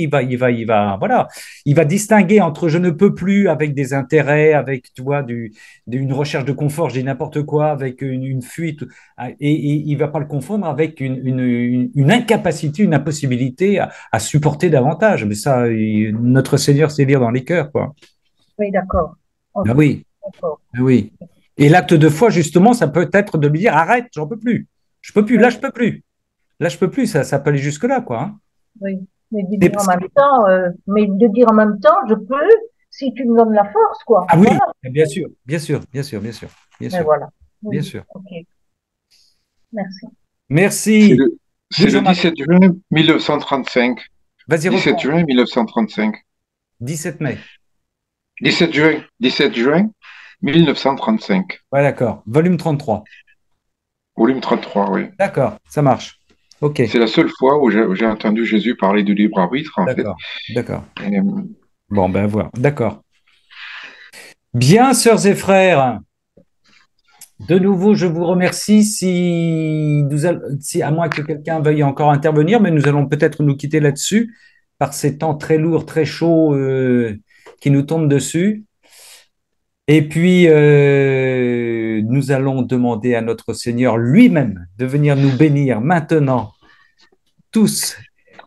[SPEAKER 1] Voilà, il va distinguer entre je ne peux plus avec des intérêts, avec, tu vois, une recherche de confort, je dis n'importe quoi, avec une fuite, et il va pas le confondre avec une incapacité, une impossibilité à supporter davantage. Mais ça, notre Seigneur sait lire dans les cœurs, quoi.
[SPEAKER 11] Oui, d'accord.
[SPEAKER 1] Ben oui. Ben oui. Et l'acte de foi, justement, ça peut être de lui dire arrête, j'en peux plus. Je peux plus, là, je peux plus. Là, je peux plus, ça peut aller jusque-là, quoi. Hein.
[SPEAKER 11] Oui, mais de dire en même temps, je peux si tu me donnes la force, quoi.
[SPEAKER 1] Ah oui, voilà. Bien sûr, bien sûr, bien sûr, bien sûr. Bien sûr.
[SPEAKER 11] Voilà. Oui.
[SPEAKER 1] Bien sûr.
[SPEAKER 11] Ok. Merci.
[SPEAKER 1] Merci.
[SPEAKER 10] C'est le 17 juin 1935.
[SPEAKER 1] Vas-y,
[SPEAKER 10] 17 juin 1935.
[SPEAKER 1] 17 mai.
[SPEAKER 10] 17 juin 1935.
[SPEAKER 1] Ouais, d'accord. Volume 33.
[SPEAKER 10] Volume 33, oui.
[SPEAKER 1] D'accord, ça marche. Ok.
[SPEAKER 10] C'est la seule fois où j'ai entendu Jésus parler du libre arbitre, en fait.
[SPEAKER 1] D'accord. Bon, ben voilà. D'accord. Bien, sœurs et frères. De nouveau, je vous remercie. Si à moins que quelqu'un veuille encore intervenir, mais nous allons peut-être nous quitter là-dessus par ces temps très lourds, très chauds qui nous tombent dessus. Et puis, nous allons demander à notre Seigneur lui-même de venir nous bénir maintenant, tous,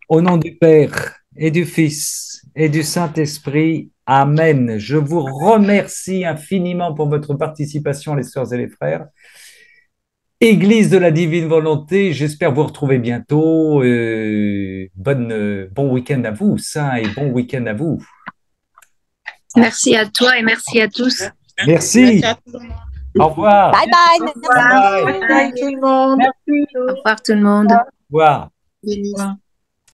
[SPEAKER 1] au nom du Père et du Fils et du Saint-Esprit. Amen. Je vous remercie infiniment pour votre participation, les sœurs et les frères. Église de la Divine Volonté, j'espère vous retrouver bientôt. Bon week-end à vous, saint et bon week-end à vous.
[SPEAKER 3] Merci à toi et merci à tous.
[SPEAKER 1] Merci. Au revoir.
[SPEAKER 7] Bye bye.
[SPEAKER 5] Bye bye tout le monde.
[SPEAKER 3] Au revoir tout le monde.
[SPEAKER 1] Au revoir.
[SPEAKER 2] Denise.